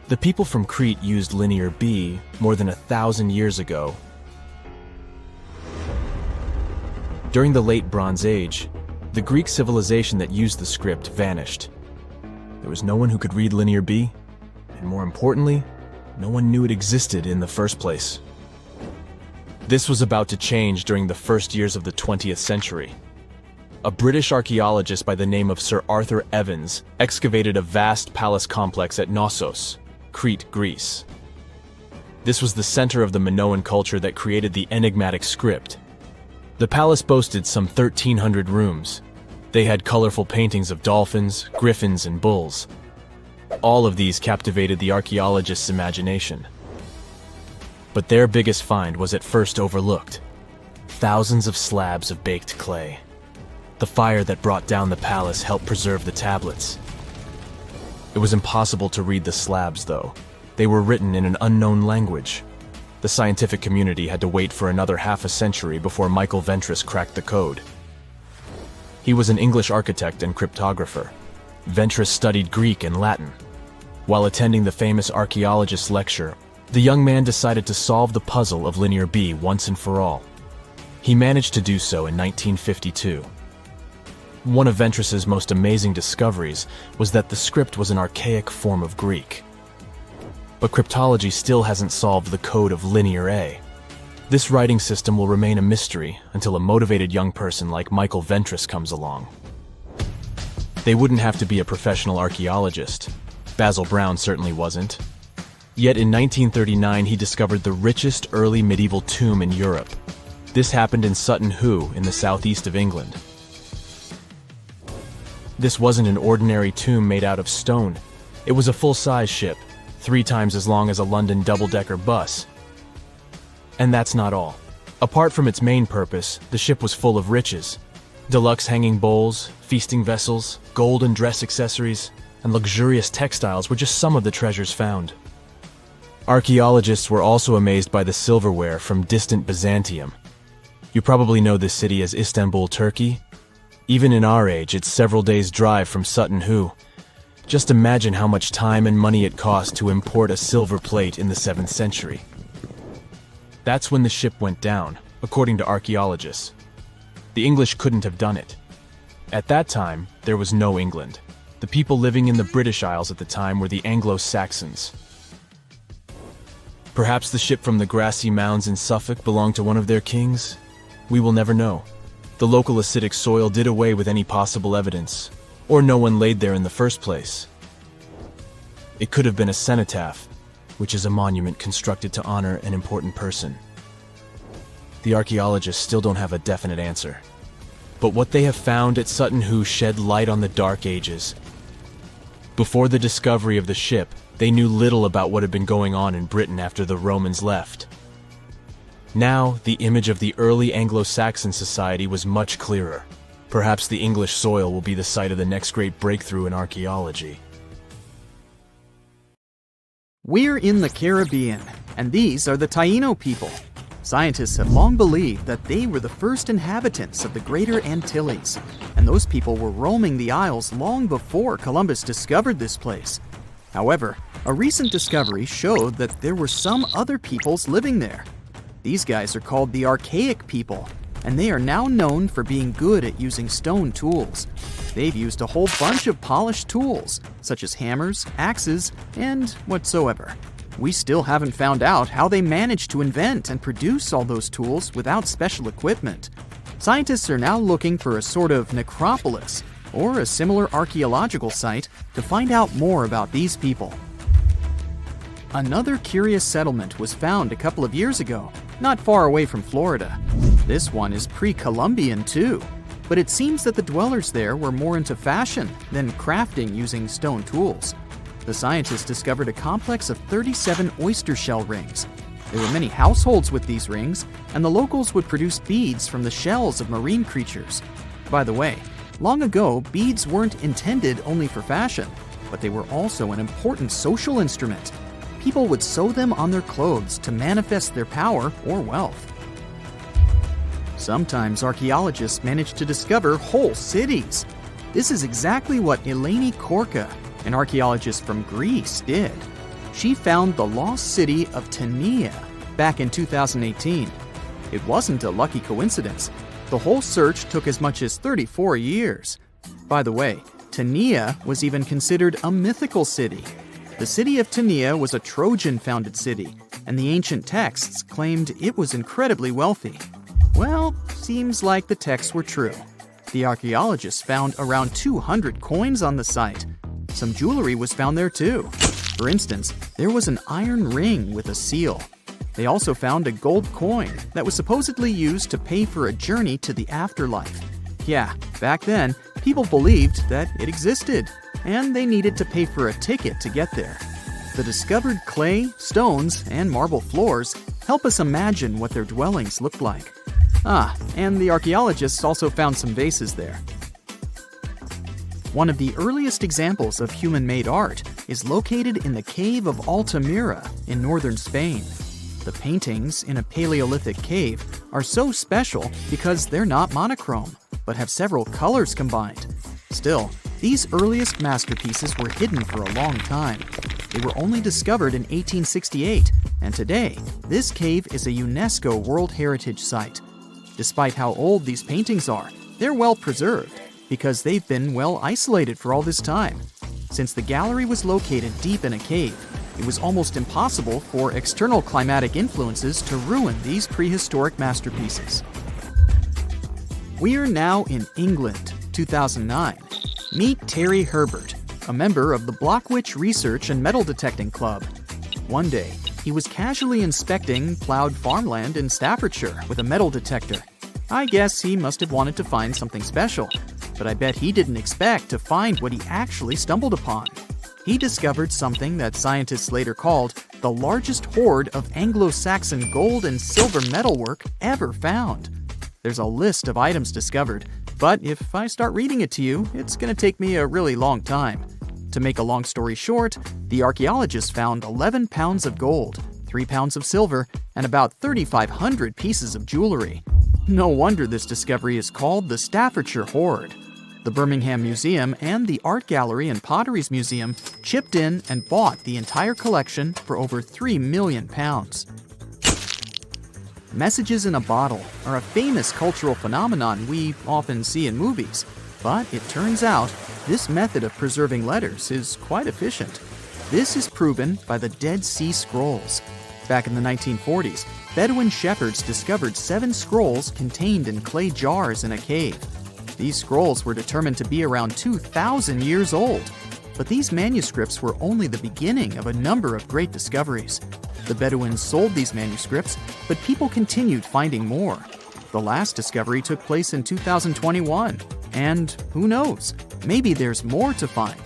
The people from Crete used Linear B more than 1,000 years ago. During the Late Bronze Age, the Greek civilization that used the script vanished. There was no one who could read Linear B, and more importantly, no one knew it existed in the first place. This was about to change during the first years of the 20th century. A British archaeologist by the name of Sir Arthur Evans excavated a vast palace complex at Knossos, Crete, Greece. This was the center of the Minoan culture that created the enigmatic script. The palace boasted some 1,300 rooms. They had colorful paintings of dolphins, griffins, and bulls. All of these captivated the archaeologists' imagination. But their biggest find was at first overlooked. Thousands of slabs of baked clay. The fire that brought down the palace helped preserve the tablets. It was impossible to read the slabs, though. They were written in an unknown language. The scientific community had to wait for another half a century before Michael Ventris cracked the code. He was an English architect and cryptographer. Ventris studied Greek and Latin. While attending the famous archaeologist's lecture, the young man decided to solve the puzzle of Linear B once and for all. He managed to do so in 1952. One of Ventris's most amazing discoveries was that the script was an archaic form of Greek. But cryptology still hasn't solved the code of Linear A. This writing system will remain a mystery until a motivated young person like Michael Ventris comes along. They wouldn't have to be a professional archaeologist. Basil Brown certainly wasn't. Yet in 1939 he discovered the richest early medieval tomb in Europe. This happened in Sutton Hoo in the southeast of England. This wasn't an ordinary tomb made out of stone. It was a full-size ship, 3 times as long as a London double-decker bus. And that's not all. Apart from its main purpose, the ship was full of riches. Deluxe hanging bowls, feasting vessels, gold and dress accessories, and luxurious textiles were just some of the treasures found. Archaeologists were also amazed by the silverware from distant Byzantium. You probably know this city as Istanbul, Turkey. Even in our age, it's several days' drive from Sutton Hoo. Just imagine how much time and money it cost to import a silver plate in the 7th century. That's when the ship went down, according to archaeologists. The English couldn't have done it. At that time, there was no England. The people living in the British Isles at the time were the Anglo-Saxons. Perhaps the ship from the grassy mounds in Suffolk belonged to one of their kings? We will never know. The local acidic soil did away with any possible evidence, or no one laid there in the first place. It could have been a cenotaph, which is a monument constructed to honor an important person. The archaeologists still don't have a definite answer. But what they have found at Sutton Hoo shed light on the Dark Ages. Before the discovery of the ship, they knew little about what had been going on in Britain after the Romans left. Now, the image of the early Anglo-Saxon society was much clearer. Perhaps the English soil will be the site of the next great breakthrough in archaeology. We're in the Caribbean, and these are the Taino people. Scientists have long believed that they were the first inhabitants of the Greater Antilles, and those people were roaming the Isles long before Columbus discovered this place. However, a recent discovery showed that there were some other peoples living there. These guys are called the Archaic people. and they are now known for being good at using stone tools. They've used a whole bunch of polished tools, such as hammers, axes, and whatsoever. We still haven't found out how they managed to invent and produce all those tools without special equipment. Scientists are now looking for a sort of necropolis, or a similar archaeological site, to find out more about these people. Another curious settlement was found a couple of years ago, not far away from Florida. This one is pre-Columbian too, but it seems that the dwellers there were more into fashion than crafting using stone tools. The scientists discovered a complex of 37 oyster shell rings. There were many households with these rings, and the locals would produce beads from the shells of marine creatures. By the way, long ago, beads weren't intended only for fashion, but they were also an important social instrument. People would sew them on their clothes to manifest their power or wealth. Sometimes archaeologists manage to discover whole cities. This is exactly what Eleni Korka, an archaeologist from Greece, did. She found the lost city of Tania back in 2018. It wasn't a lucky coincidence. The whole search took as much as 34 years. By the way, Tania was even considered a mythical city. The city of Tania was a Trojan-founded city, and the ancient texts claimed it was incredibly wealthy. Well, seems like the texts were true. The archaeologists found around 200 coins on the site. Some jewelry was found there too. For instance, there was an iron ring with a seal. They also found a gold coin that was supposedly used to pay for a journey to the afterlife. Yeah, back then, people believed that it existed, and they needed to pay for a ticket to get there. The discovered clay, stones, and marble floors help us imagine what their dwellings looked like. And the archaeologists also found some vases there. One of the earliest examples of human-made art is located in the cave of Altamira in northern Spain. The paintings in a Paleolithic cave are so special because they're not monochrome, but have several colors combined. Still, these earliest masterpieces were hidden for a long time. They were only discovered in 1868, and today, this cave is a UNESCO World Heritage Site. Despite how old these paintings are, they're well preserved because they've been well isolated for all this time. Since the gallery was located deep in a cave, it was almost impossible for external climatic influences to ruin these prehistoric masterpieces. We are now in England, 2009. Meet Terry Herbert, a member of the Blockwitch Research and Metal Detecting Club. One day, he was casually inspecting plowed farmland in Staffordshire with a metal detector. I guess he must have wanted to find something special, but I bet he didn't expect to find what he actually stumbled upon. He discovered something that scientists later called the largest hoard of Anglo-Saxon gold and silver metalwork ever found. There's a list of items discovered, but if I start reading it to you, it's going to take me a really long time. To make a long story short, the archaeologists found 11 pounds of gold, 3 pounds of silver, and about 3,500 pieces of jewelry. No wonder this discovery is called the Staffordshire Hoard. The Birmingham Museum and the Art Gallery and Potteries Museum chipped in and bought the entire collection for over £3 million. Messages in a bottle are a famous cultural phenomenon we often see in movies, but it turns out this method of preserving letters is quite efficient. This is proven by the Dead Sea Scrolls. Back in the 1940s, Bedouin shepherds discovered 7 scrolls contained in clay jars in a cave. These scrolls were determined to be around 2,000 years old. But these manuscripts were only the beginning of a number of great discoveries. The Bedouins sold these manuscripts, but people continued finding more. The last discovery took place in 2021, and who knows, maybe there's more to find.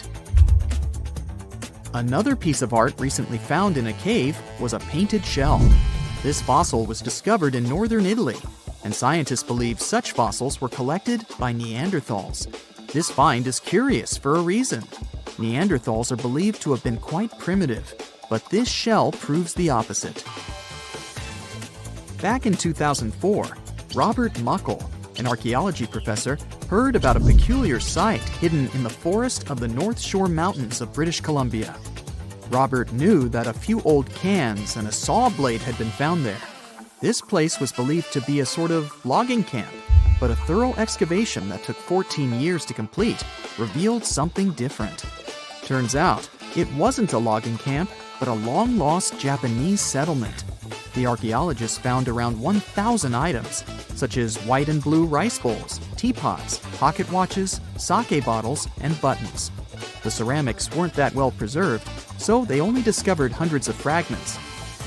Another piece of art recently found in a cave was a painted shell. This fossil was discovered in northern Italy, and scientists believe such fossils were collected by Neanderthals. This find is curious for a reason. Neanderthals are believed to have been quite primitive, but this shell proves the opposite. Back in 2004, Robert Muckle, an archaeology professor, heard about a peculiar site hidden in the forest of the North Shore Mountains of British Columbia. Robert knew that a few old cans and a saw blade had been found there. This place was believed to be a sort of logging camp, but a thorough excavation that took 14 years to complete revealed something different. Turns out, it wasn't a logging camp, but a long-lost Japanese settlement. The archaeologists found around 1,000 items, such as white and blue rice bowls, teapots, pocket watches, sake bottles, and buttons. The ceramics weren't that well preserved, so they only discovered hundreds of fragments.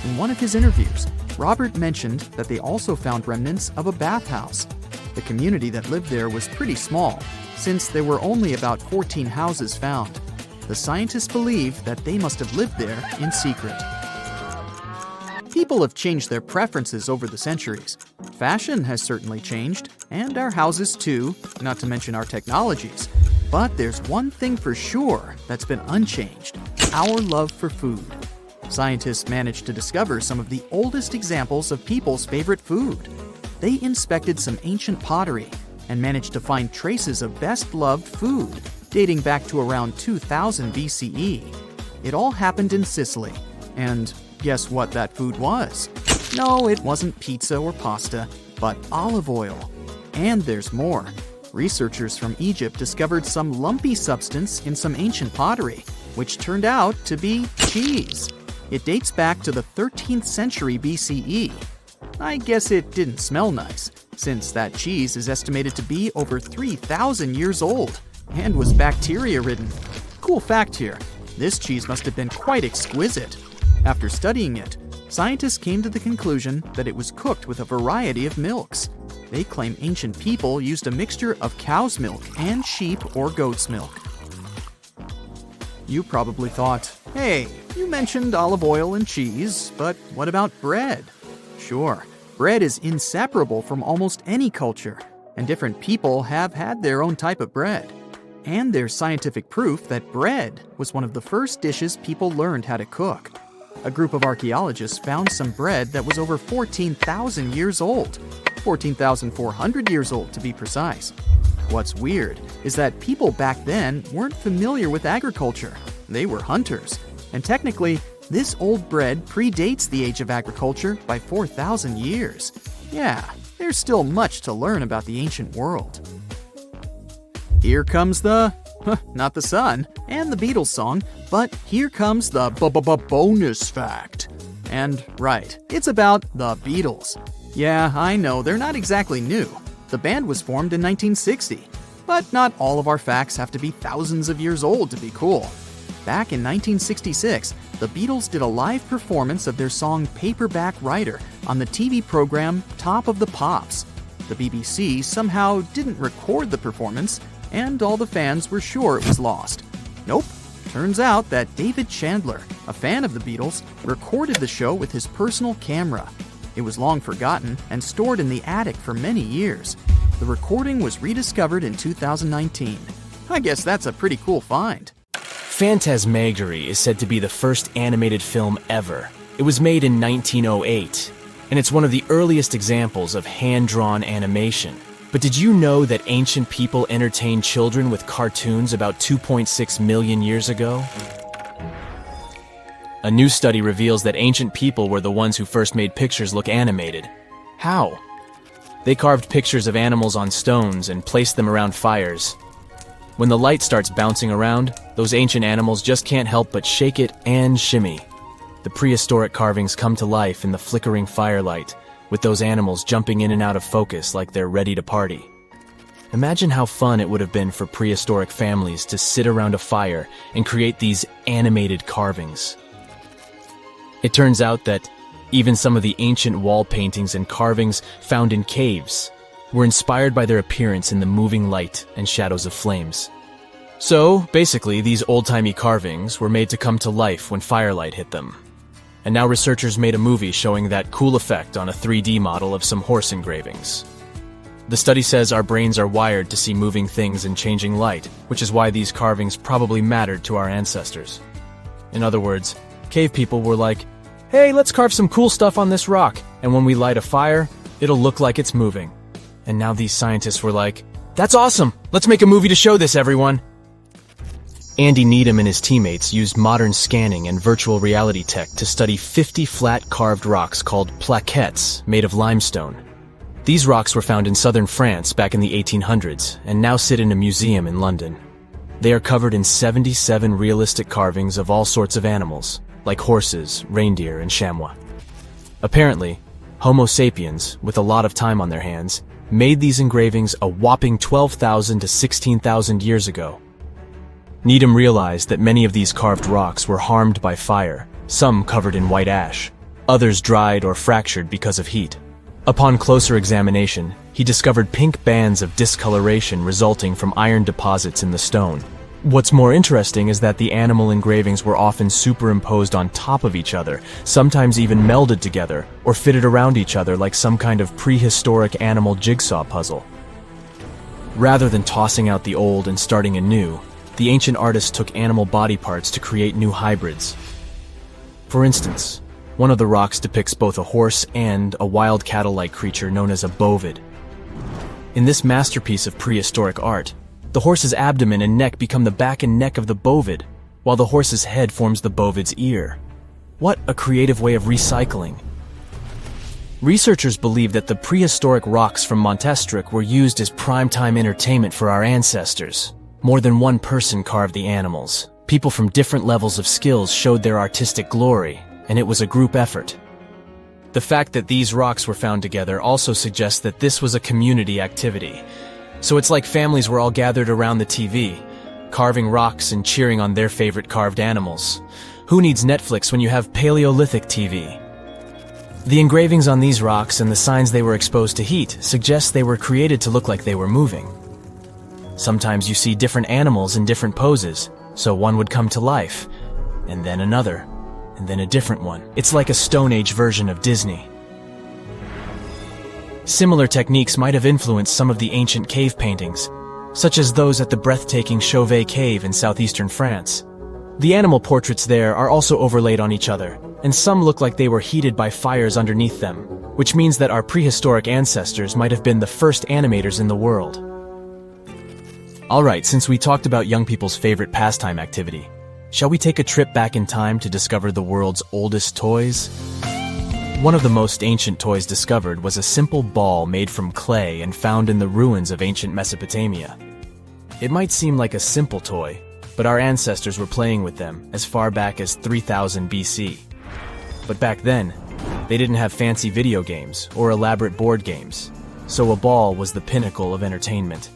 In one of his interviews, Robert mentioned that they also found remnants of a bathhouse. The community that lived there was pretty small, since there were only about 14 houses found. The scientists believe that they must have lived there in secret. People have changed their preferences over the centuries. Fashion has certainly changed, and our houses too, not to mention our technologies. But there's one thing for sure that's been unchanged: our love for food. Scientists managed to discover some of the oldest examples of people's favorite food. They inspected some ancient pottery and managed to find traces of best-loved food dating back to around 2000 BCE. It all happened in Sicily. And guess what that food was? No, it wasn't pizza or pasta, but olive oil. And there's more. Researchers from Egypt discovered some lumpy substance in some ancient pottery, which turned out to be cheese. It dates back to the 13th century BCE. I guess it didn't smell nice, since that cheese is estimated to be over 3,000 years old and was bacteria-ridden. Cool fact here, this cheese must have been quite exquisite. After studying it, scientists came to the conclusion that it was cooked with a variety of milks. They claim ancient people used a mixture of cow's milk and sheep or goat's milk. You probably thought, hey, you mentioned olive oil and cheese, but what about bread? Sure, bread is inseparable from almost any culture, and different people have had their own type of bread. And there's scientific proof that bread was one of the first dishes people learned how to cook. A group of archaeologists found some bread that was over 14,000 years old. 14,400 years old, to be precise. What's weird is that people back then weren't familiar with agriculture. They were hunters. And technically, this old bread predates the age of agriculture by 4,000 years. Yeah, there's still much to learn about the ancient world. Here comes the, not the sun, and the Beatles song, but here comes the bonus fact. And right, it's about the Beatles. Yeah, I know, they're not exactly new. The band was formed in 1960. But not all of our facts have to be thousands of years old to be cool. Back in 1966, the Beatles did a live performance of their song Paperback Writer on the TV program Top of the Pops. The BBC somehow didn't record the performance, and all the fans were sure it was lost. Nope. Turns out that David Chandler, a fan of the Beatles, recorded the show with his personal camera. It was long forgotten and stored in the attic for many years. The recording was rediscovered in 2019. I guess that's a pretty cool find. Phantasmagory is said to be the first animated film ever. It was made in 1908, and it's one of the earliest examples of hand-drawn animation. But did you know that ancient people entertained children with cartoons about 2.6 million years ago? A new study reveals that ancient people were the ones who first made pictures look animated. How? They carved pictures of animals on stones and placed them around fires. When the light starts bouncing around, those ancient animals just can't help but shake it and shimmy. The prehistoric carvings come to life in the flickering firelight, with those animals jumping in and out of focus like they're ready to party. Imagine how fun it would have been for prehistoric families to sit around a fire and create these animated carvings. It turns out that even some of the ancient wall paintings and carvings found in caves were inspired by their appearance in the moving light and shadows of flames. So, basically, these old-timey carvings were made to come to life when firelight hit them. And now researchers made a movie showing that cool effect on a 3D model of some horse engravings. The study says our brains are wired to see moving things in changing light, which is why these carvings probably mattered to our ancestors. In other words, cave people were like, hey, let's carve some cool stuff on this rock, and when we light a fire, it'll look like it's moving. And now these scientists were like, that's awesome! Let's make a movie to show this, everyone! Andy Needham and his teammates used modern scanning and virtual reality tech to study 50 flat carved rocks called plaquettes made of limestone. These rocks were found in southern France back in the 1800s and now sit in a museum in London. They are covered in 77 realistic carvings of all sorts of animals, like horses, reindeer, and chamois. Apparently, Homo sapiens, with a lot of time on their hands, made these engravings a whopping 12,000 to 16,000 years ago. Needham realized that many of these carved rocks were harmed by fire, some covered in white ash, others dried or fractured because of heat. Upon closer examination, he discovered pink bands of discoloration resulting from iron deposits in the stone. What's more interesting is that the animal engravings were often superimposed on top of each other, sometimes even melded together or fitted around each other like some kind of prehistoric animal jigsaw puzzle. Rather than tossing out the old and starting anew, the ancient artists took animal body parts to create new hybrids. For instance, one of the rocks depicts both a horse and a wild cattle-like creature known as a bovid. In this masterpiece of prehistoric art, the horse's abdomen and neck become the back and neck of the bovid, while the horse's head forms the bovid's ear. What a creative way of recycling. Researchers believe that the prehistoric rocks from Montestric were used as primetime entertainment for our ancestors. More than one person carved the animals. People from different levels of skills showed their artistic glory, and it was a group effort. The fact that these rocks were found together also suggests that this was a community activity. So it's like families were all gathered around the TV, carving rocks and cheering on their favorite carved animals. Who needs Netflix when you have Paleolithic TV? The engravings on these rocks and the signs they were exposed to heat suggest they were created to look like they were moving. Sometimes you see different animals in different poses, so one would come to life, and then another, and then a different one. It's like a Stone Age version of Disney. Similar techniques might have influenced some of the ancient cave paintings, such as those at the breathtaking Chauvet Cave in southeastern France. The animal portraits there are also overlaid on each other, and some look like they were heated by fires underneath them, which means that our prehistoric ancestors might have been the first animators in the world. Alright, since we talked about young people's favorite pastime activity, shall we take a trip back in time to discover the world's oldest toys? One of the most ancient toys discovered was a simple ball made from clay and found in the ruins of ancient Mesopotamia. It might seem like a simple toy, but our ancestors were playing with them as far back as 3000 BC. But back then, they didn't have fancy video games or elaborate board games, so a ball was the pinnacle of entertainment.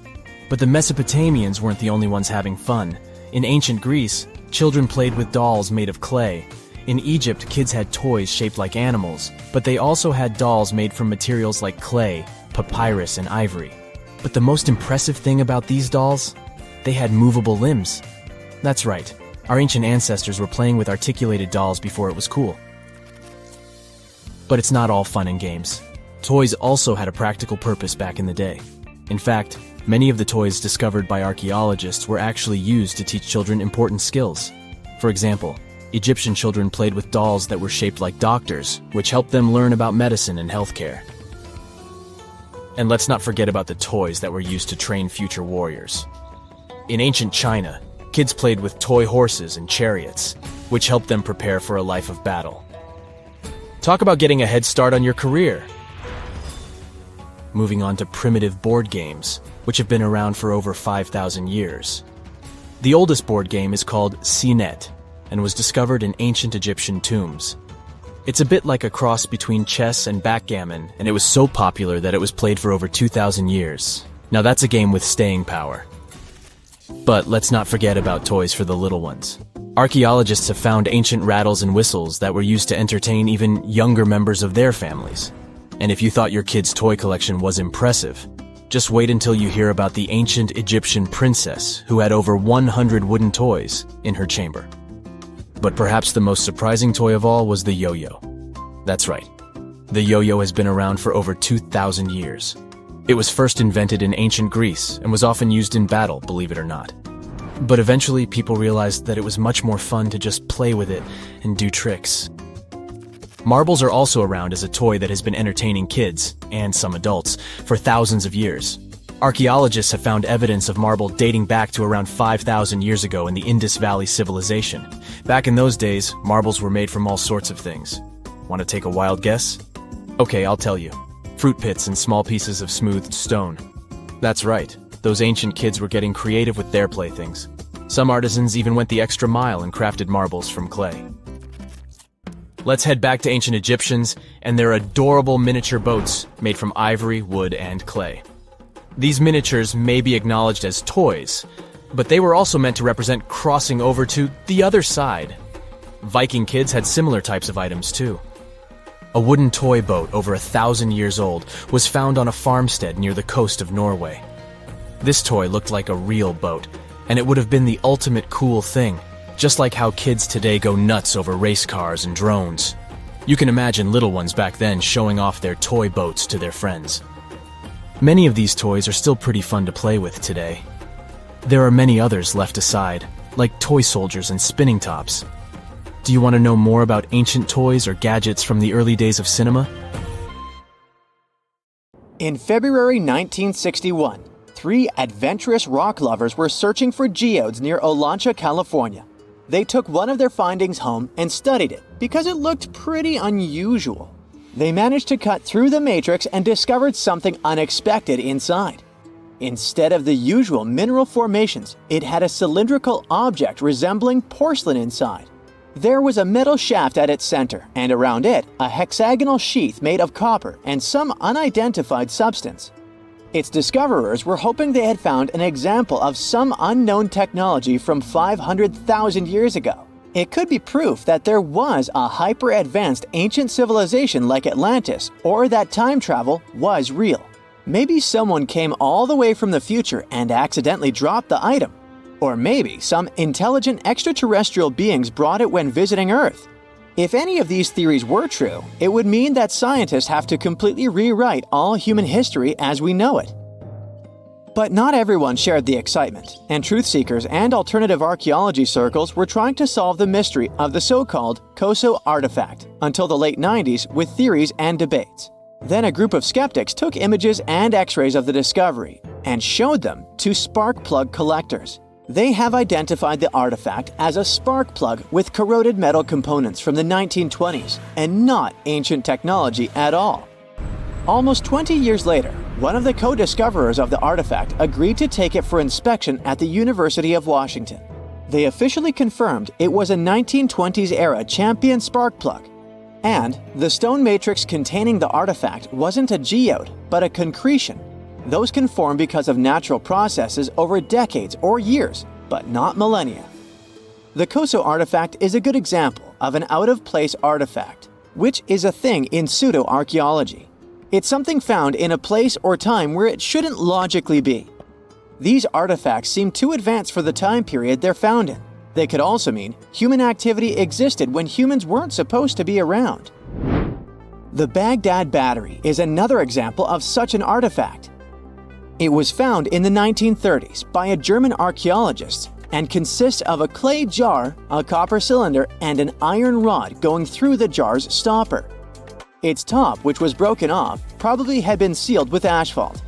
But the Mesopotamians weren't the only ones having fun. In ancient Greece, children played with dolls made of clay. In Egypt, kids had toys shaped like animals, but they also had dolls made from materials like clay, papyrus, and ivory. But the most impressive thing about these dolls? They had movable limbs. That's right, our ancient ancestors were playing with articulated dolls before it was cool. But it's not all fun and games. Toys also had a practical purpose back in the day. In fact, many of the toys discovered by archaeologists were actually used to teach children important skills. For example, Egyptian children played with dolls that were shaped like doctors, which helped them learn about medicine and healthcare. And let's not forget about the toys that were used to train future warriors. In ancient China, kids played with toy horses and chariots, which helped them prepare for a life of battle. Talk about getting a head start on your career. Moving on to primitive board games, which have been around for over 5,000 years. The oldest board game is called Senet, and was discovered in ancient Egyptian tombs. It's a bit like a cross between chess and backgammon, and it was so popular that it was played for over 2,000 years. Now that's a game with staying power. But let's not forget about toys for the little ones. Archaeologists have found ancient rattles and whistles that were used to entertain even younger members of their families. And if you thought your kid's toy collection was impressive, just wait until you hear about the ancient Egyptian princess who had over 100 wooden toys in her chamber. But perhaps the most surprising toy of all was the yo-yo. That's right. The yo-yo has been around for over 2,000 years. It was first invented in ancient Greece and was often used in battle, believe it or not. But eventually people realized that it was much more fun to just play with it and do tricks. Marbles are also around as a toy that has been entertaining kids, and some adults, for thousands of years. Archaeologists have found evidence of marble dating back to around 5,000 years ago in the Indus Valley civilization. Back in those days, marbles were made from all sorts of things. Want to take a wild guess? Okay, I'll tell you. Fruit pits and small pieces of smoothed stone. That's right, those ancient kids were getting creative with their playthings. Some artisans even went the extra mile and crafted marbles from clay. Let's head back to ancient Egyptians and their adorable miniature boats made from ivory, wood, and clay. These miniatures may be acknowledged as toys, but they were also meant to represent crossing over to the other side. Viking kids had similar types of items too. A wooden toy boat over 1,000 years old was found on a farmstead near the coast of Norway. This toy looked like a real boat, and it would have been the ultimate cool thing, just like how kids today go nuts over race cars and drones. You can imagine little ones back then showing off their toy boats to their friends. Many of these toys are still pretty fun to play with today. There are many others left aside, like toy soldiers and spinning tops. Do you want to know more about ancient toys or gadgets from the early days of cinema? In February 1961, 3 adventurous rock lovers were searching for geodes near Olancha, California. They took one of their findings home and studied it because it looked pretty unusual. They managed to cut through the matrix and discovered something unexpected inside. Instead of the usual mineral formations, it had a cylindrical object resembling porcelain inside. There was a metal shaft at its center, and around it, a hexagonal sheath made of copper and some unidentified substance. Its discoverers were hoping they had found an example of some unknown technology from 500,000 years ago. It could be proof that there was a hyper-advanced ancient civilization like Atlantis, or that time travel was real. Maybe someone came all the way from the future and accidentally dropped the item. Or maybe some intelligent extraterrestrial beings brought it when visiting Earth. If any of these theories were true, it would mean that scientists have to completely rewrite all human history as we know it. But not everyone shared the excitement, and truth seekers and alternative archaeology circles were trying to solve the mystery of the so-called Koso artifact until the late 90s with theories and debates. Then a group of skeptics took images and x-rays of the discovery and showed them to spark plug collectors. They have identified the artifact as a spark plug with corroded metal components from the 1920s and not ancient technology at all. Almost 20 years later, one of the co-discoverers of the artifact agreed to take it for inspection at the University of Washington. They officially confirmed it was a 1920s-era champion spark plug. And the stone matrix containing the artifact wasn't a geode, but a concretion. Those can form because of natural processes over decades or years, but not millennia. The Koso artifact is a good example of an out-of-place artifact, which is a thing in pseudo-archaeology. It's something found in a place or time where it shouldn't logically be. These artifacts seem too advanced for the time period they're found in. They could also mean human activity existed when humans weren't supposed to be around. The Baghdad Battery is another example of such an artifact. It was found in the 1930s by a German archaeologist and consists of a clay jar, a copper cylinder, and an iron rod going through the jar's stopper. Its top, which was broken off, probably had been sealed with asphalt.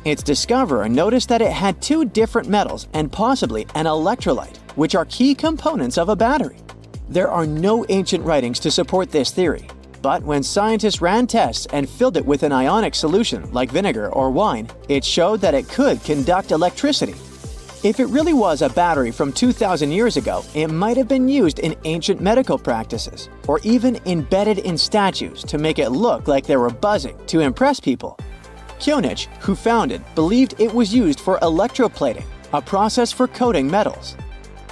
Its discoverer noticed that it had 2 different metals and possibly an electrolyte, which are key components of a battery. There are no ancient writings to support this theory, but when scientists ran tests and filled it with an ionic solution like vinegar or wine, it showed that it could conduct electricity. If it really was a battery from 2,000 years ago, it might have been used in ancient medical practices, or even embedded in statues to make it look like they were buzzing to impress people. Kionich, who found it, believed it was used for electroplating, a process for coating metals.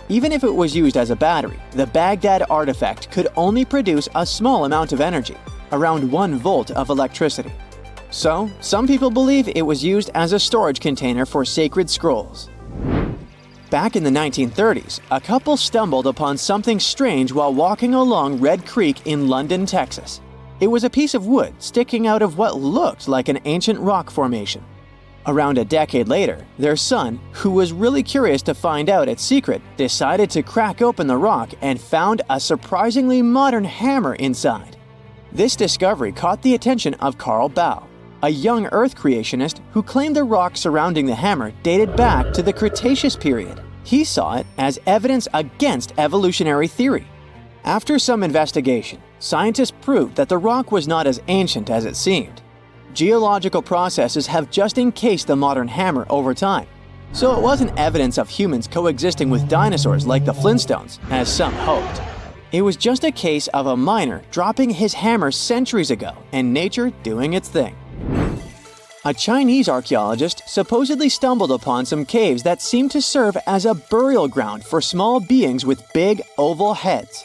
Even if it was used as a battery, the Baghdad artifact could only produce a small amount of energy, around 1 volt of electricity. So, some people believe it was used as a storage container for sacred scrolls. Back in the 1930s, a couple stumbled upon something strange while walking along Red Creek in London, Texas. It was a piece of wood sticking out of what looked like an ancient rock formation. Around a decade later, their son, who was really curious to find out its secret, decided to crack open the rock and found a surprisingly modern hammer inside. This discovery caught the attention of Carl Bau. a young Earth creationist who claimed the rock surrounding the hammer dated back to the Cretaceous period. He saw it as evidence against evolutionary theory. After some investigation, scientists proved that the rock was not as ancient as it seemed. Geological processes have just encased the modern hammer over time, so it wasn't evidence of humans coexisting with dinosaurs like the Flintstones, as some hoped. It was just a case of a miner dropping his hammer centuries ago and nature doing its thing. A Chinese archaeologist supposedly stumbled upon some caves that seemed to serve as a burial ground for small beings with big, oval heads.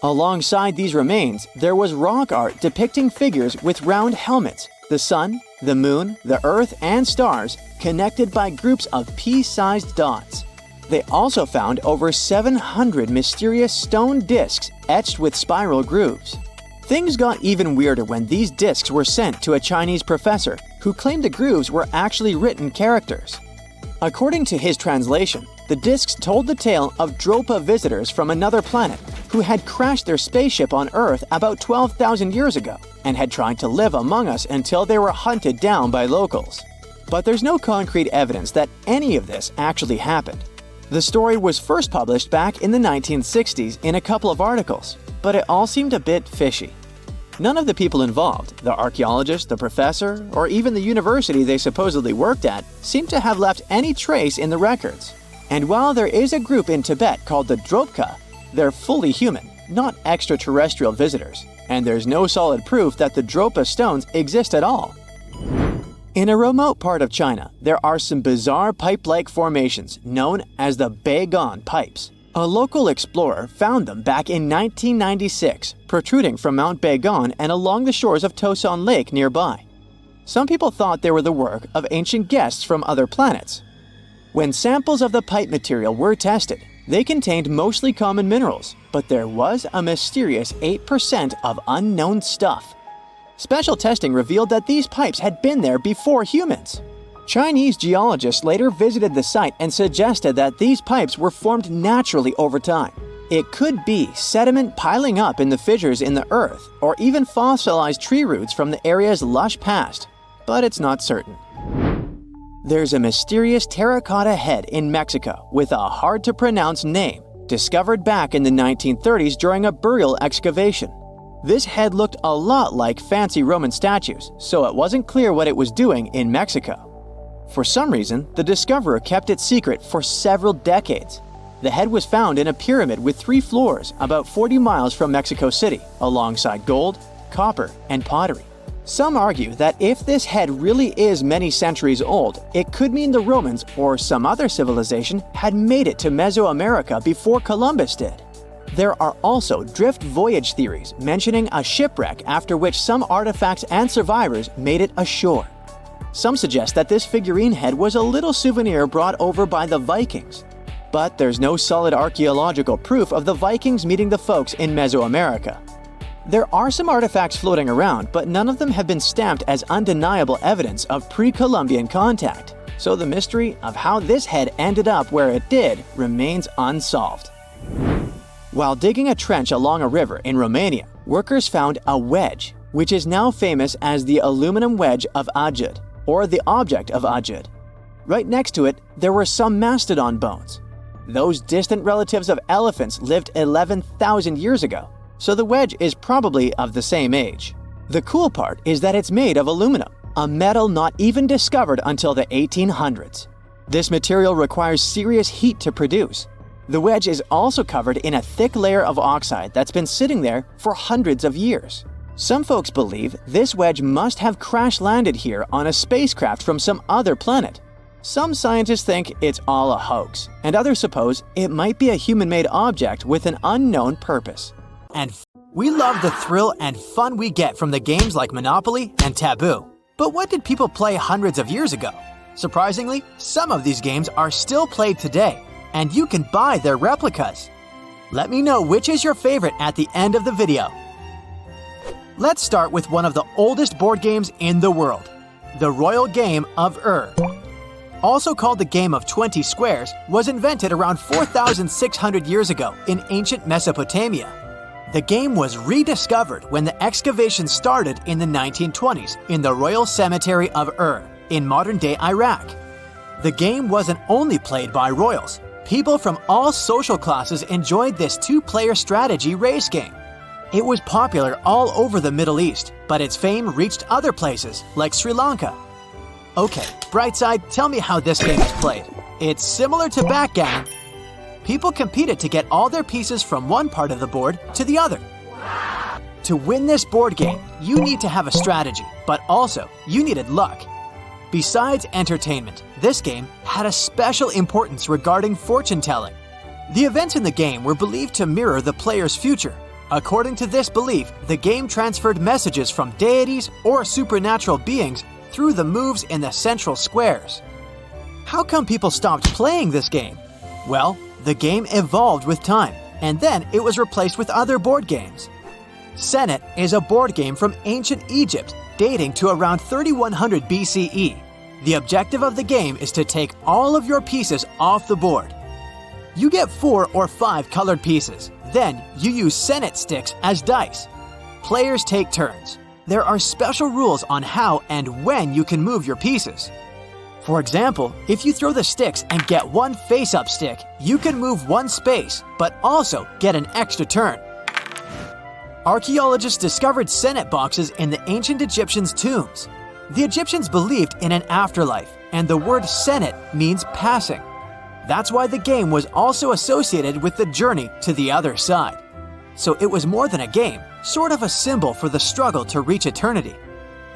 Alongside these remains, there was rock art depicting figures with round helmets, the sun, the moon, the earth, and stars connected by groups of pea-sized dots. They also found over 700 mysterious stone discs etched with spiral grooves. Things got even weirder when these discs were sent to a Chinese professor who claimed the grooves were actually written characters. According to his translation, the discs told the tale of Dropa visitors from another planet who had crashed their spaceship on Earth about 12,000 years ago and had tried to live among us until they were hunted down by locals. But there's no concrete evidence that any of this actually happened. The story was first published back in the 1960s in a couple of articles, but it all seemed a bit fishy. None of the people involved, the archaeologist, the professor, or even the university they supposedly worked at, seemed to have left any trace in the records. And while there is a group in Tibet called the Dropka, they're fully human, not extraterrestrial visitors, and there's no solid proof that the Dropa stones exist at all. In a remote part of China, there are some bizarre pipe-like formations known as the Beigan pipes. A local explorer found them back in 1996, protruding from Mount Beigan and along the shores of Tosan Lake nearby. Some people thought they were the work of ancient guests from other planets. When samples of the pipe material were tested, they contained mostly common minerals, but there was a mysterious 8% of unknown stuff. Special testing revealed that these pipes had been there before humans. Chinese geologists later visited the site and suggested that these pipes were formed naturally over time. It could be sediment piling up in the fissures in the earth, or even fossilized tree roots from the area's lush past, but it's not certain. There's a mysterious terracotta head in Mexico with a hard-to-pronounce name, discovered back in the 1930s during a burial excavation. This head looked a lot like fancy Roman statues, so it wasn't clear what it was doing in Mexico. For some reason, the discoverer kept it secret for several decades. The head was found in a pyramid with 3 floors about 40 miles from Mexico City, alongside gold, copper, and pottery. Some argue that if this head really is many centuries old, it could mean the Romans or some other civilization had made it to Mesoamerica before Columbus did. There are also drift voyage theories mentioning a shipwreck after which some artifacts and survivors made it ashore. Some suggest that this figurine head was a little souvenir brought over by the Vikings. But there's no solid archaeological proof of the Vikings meeting the folks in Mesoamerica. There are some artifacts floating around, but none of them have been stamped as undeniable evidence of pre-Columbian contact. So the mystery of how this head ended up where it did remains unsolved. While digging a trench along a river in Romania, workers found a wedge, which is now famous as the aluminum wedge of Ajud, or the object of Ajud. Right next to it, there were some mastodon bones. Those distant relatives of elephants lived 11,000 years ago, so the wedge is probably of the same age. The cool part is that it's made of aluminum, a metal not even discovered until the 1800s. This material requires serious heat to produce. The wedge is also covered in a thick layer of oxide that's been sitting there for hundreds of years. Some folks believe this wedge must have crash-landed here on a spacecraft from some other planet. Some scientists think it's all a hoax, and others suppose it might be a human-made object with an unknown purpose. And we love the thrill and fun we get from the games like Monopoly and Taboo. But what did people play hundreds of years ago? Surprisingly, some of these games are still played today, and you can buy their replicas. Let me know which is your favorite at the end of the video. Let's start with one of the oldest board games in the world, the royal game of Also called the game of 20 squares, was invented around 4,600 years ago in ancient Mesopotamia. The game was rediscovered when the excavations started in the 1920s in the Royal Cemetery of Ur in modern-day Iraq. The game wasn't only played by royals. People from all social classes enjoyed this two-player strategy race game. It was popular all over the Middle East, but its fame reached other places like Sri Lanka. Okay, Brightside, tell me how this game is played. It's similar to backgammon. People competed to get all their pieces from one part of the board to the other. To win this board game, you need to have a strategy, but also you needed luck. Besides entertainment, this game had a special importance regarding fortune-telling. The events in the game were believed to mirror the player's future. According to this belief, the game transferred messages from deities or supernatural beings through the moves in the central squares. How come people stopped playing this game? Well, the game evolved with time, and then it was replaced with other board games. Senet is a board game from ancient Egypt dating to around 3100 BCE. The objective of the game is to take all of your pieces off the board. You get 4 or 5 colored pieces. Then you use Senet sticks as dice. Players take turns. There are special rules on how and when you can move your pieces. For example, if you throw the sticks and get one face-up stick, you can move one space, but also get an extra turn. Archaeologists discovered Senet boxes in the ancient Egyptians' tombs. The Egyptians believed in an afterlife, and the word Senet means passing. That's why the game was also associated with the journey to the other side. So it was more than a game, sort of a symbol for the struggle to reach eternity.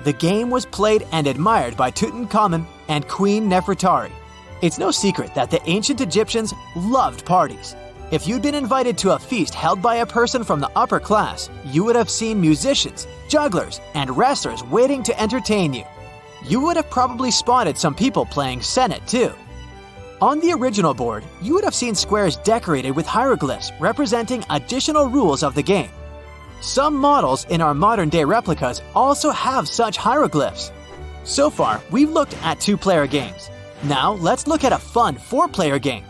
The game was played and admired by Tutankhamun and Queen Nefertari. It's no secret that the ancient Egyptians loved parties. If you'd been invited to a feast held by a person from the upper class, you would have seen musicians, jugglers, and wrestlers waiting to entertain you. You would have probably spotted some people playing Senet too. On the original board, you would have seen squares decorated with hieroglyphs representing additional rules of the game. Some models in our modern-day replicas also have such hieroglyphs. So far, we've looked at 2-player games. Now, let's look at a fun 4-player game.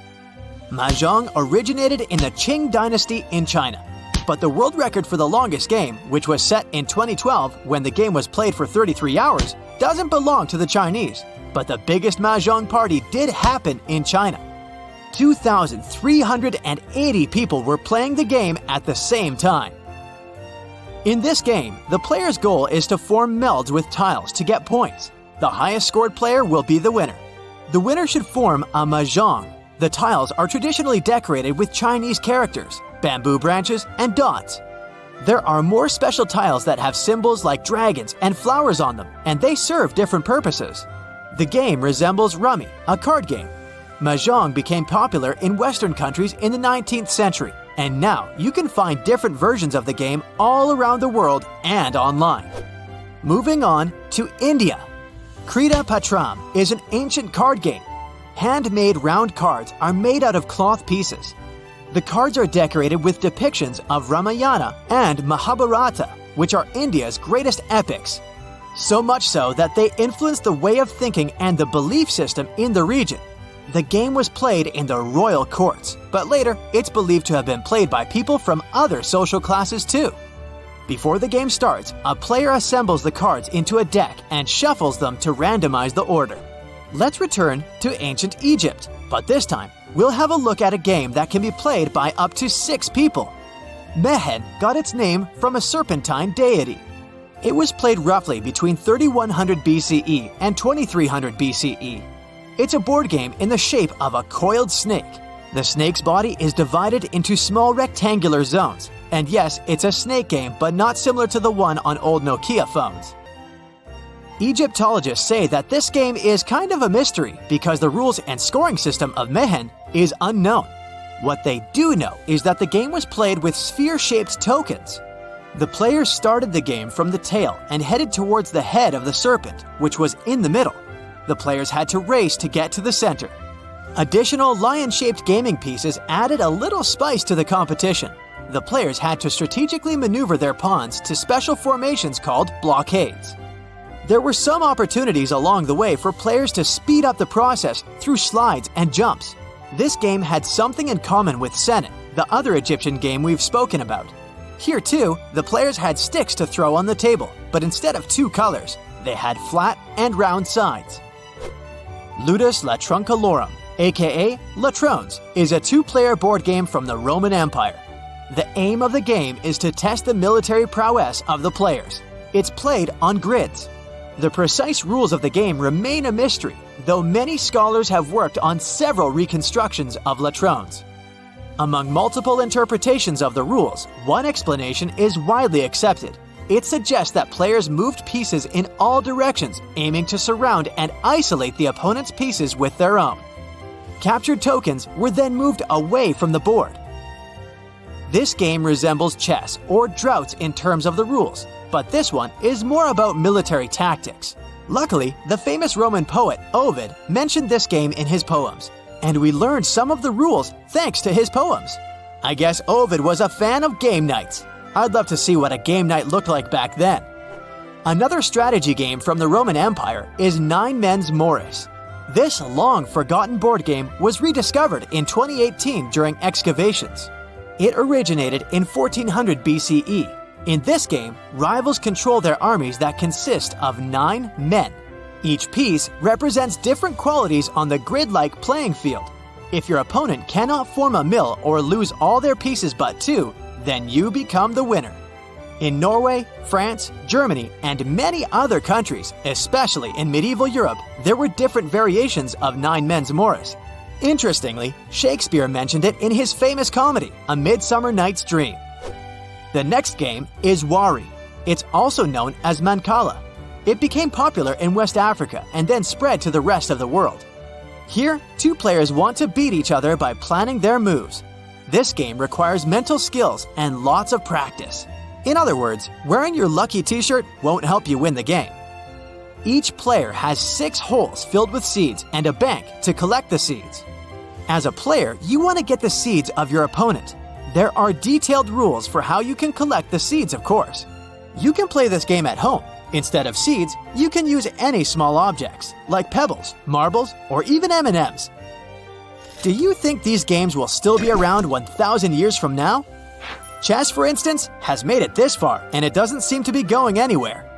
Mahjong originated in the Qing dynasty in China. But the world record for the longest game, which was set in 2012 when the game was played for 33 hours, doesn't belong to the Chinese. But the biggest Mahjong party did happen in China. 2,380 people were playing the game at the same time. In this game, the player's goal is to form melds with tiles to get points. The highest scored player will be the winner. The winner should form a mahjong. The tiles are traditionally decorated with Chinese characters, bamboo branches, and dots. There are more special tiles that have symbols like dragons and flowers on them, and they serve different purposes. The game resembles rummy, a card game. Mahjong became popular in Western countries in the 19th century, and now you can find different versions of the game all around the world and online. Moving on to India. Krita Patram is an ancient card game. Handmade round cards are made out of cloth pieces. The cards are decorated with depictions of Ramayana and Mahabharata, which are India's greatest epics. So much so that they influenced the way of thinking and the belief system in the region. The game was played in the royal courts, but later it's believed to have been played by people from other social classes too. Before the game starts, a player assembles the cards into a deck and shuffles them to randomize the order. Let's return to ancient Egypt, but this time we'll have a look at a game that can be played by up to 6 people. Mehen got its name from a serpentine deity. It was played roughly between 3100 BCE and 2300 BCE. It's a board game in the shape of a coiled snake. The snake's body is divided into small rectangular zones. And yes, it's a snake game, but not similar to the one on old Nokia phones. Egyptologists say that this game is kind of a mystery because the rules and scoring system of Mehen is unknown. What they do know is that the game was played with sphere-shaped tokens. The players started the game from the tail and headed towards the head of the serpent, which was in the middle. The players had to race to get to the center. Additional lion-shaped gaming pieces added a little spice to the competition. The players had to strategically maneuver their pawns to special formations called blockades. There were some opportunities along the way for players to speed up the process through slides and jumps. This game had something in common with Senet, the other Egyptian game we've spoken about. Here too, the players had sticks to throw on the table, but instead of two colors, they had flat and round sides. Ludus Latroncalorum, aka Latrones, is a two-player board game from the Roman Empire. The aim of the game is to test the military prowess of the players. It's played on grids. The precise rules of the game remain a mystery, though many scholars have worked on several reconstructions of Latrones. Among multiple interpretations of the rules, one explanation is widely accepted. It suggests that players moved pieces in all directions, aiming to surround and isolate the opponent's pieces with their own. Captured tokens were then moved away from the board. This game resembles chess or draughts in terms of the rules, but this one is more about military tactics. Luckily, the famous Roman poet Ovid mentioned this game in his poems, and we learned some of the rules thanks to his poems. I guess Ovid was a fan of game nights. I'd love to see what a game night looked like back then. Another strategy game from the Roman Empire is Nine Men's Morris. This long-forgotten board game was rediscovered in 2018 during excavations. It originated in 1400 BCE. In this game, rivals control their armies that consist of 9 men. Each piece represents different qualities on the grid-like playing field. If your opponent cannot form a mill or lose all their pieces but 2, then you become the winner. In Norway, France, Germany, and many other countries, especially in medieval Europe, there were different variations of Nine Men's Morris. Interestingly, Shakespeare mentioned it in his famous comedy, A Midsummer Night's Dream. The next game is Wari. It's also known as Mancala. It became popular in West Africa and then spread to the rest of the world. Here, two players want to beat each other by planning their moves. This game requires mental skills and lots of practice. In other words, wearing your lucky t-shirt won't help you win the game. Each player has 6 holes filled with seeds and a bank to collect the seeds. As a player, you want to get the seeds of your opponent. There are detailed rules for how you can collect the seeds, of course. You can play this game at home. Instead of seeds, you can use any small objects, like pebbles, marbles, or even M&Ms. Do you think these games will still be around 1,000 years from now? Chess, for instance, has made it this far, and it doesn't seem to be going anywhere.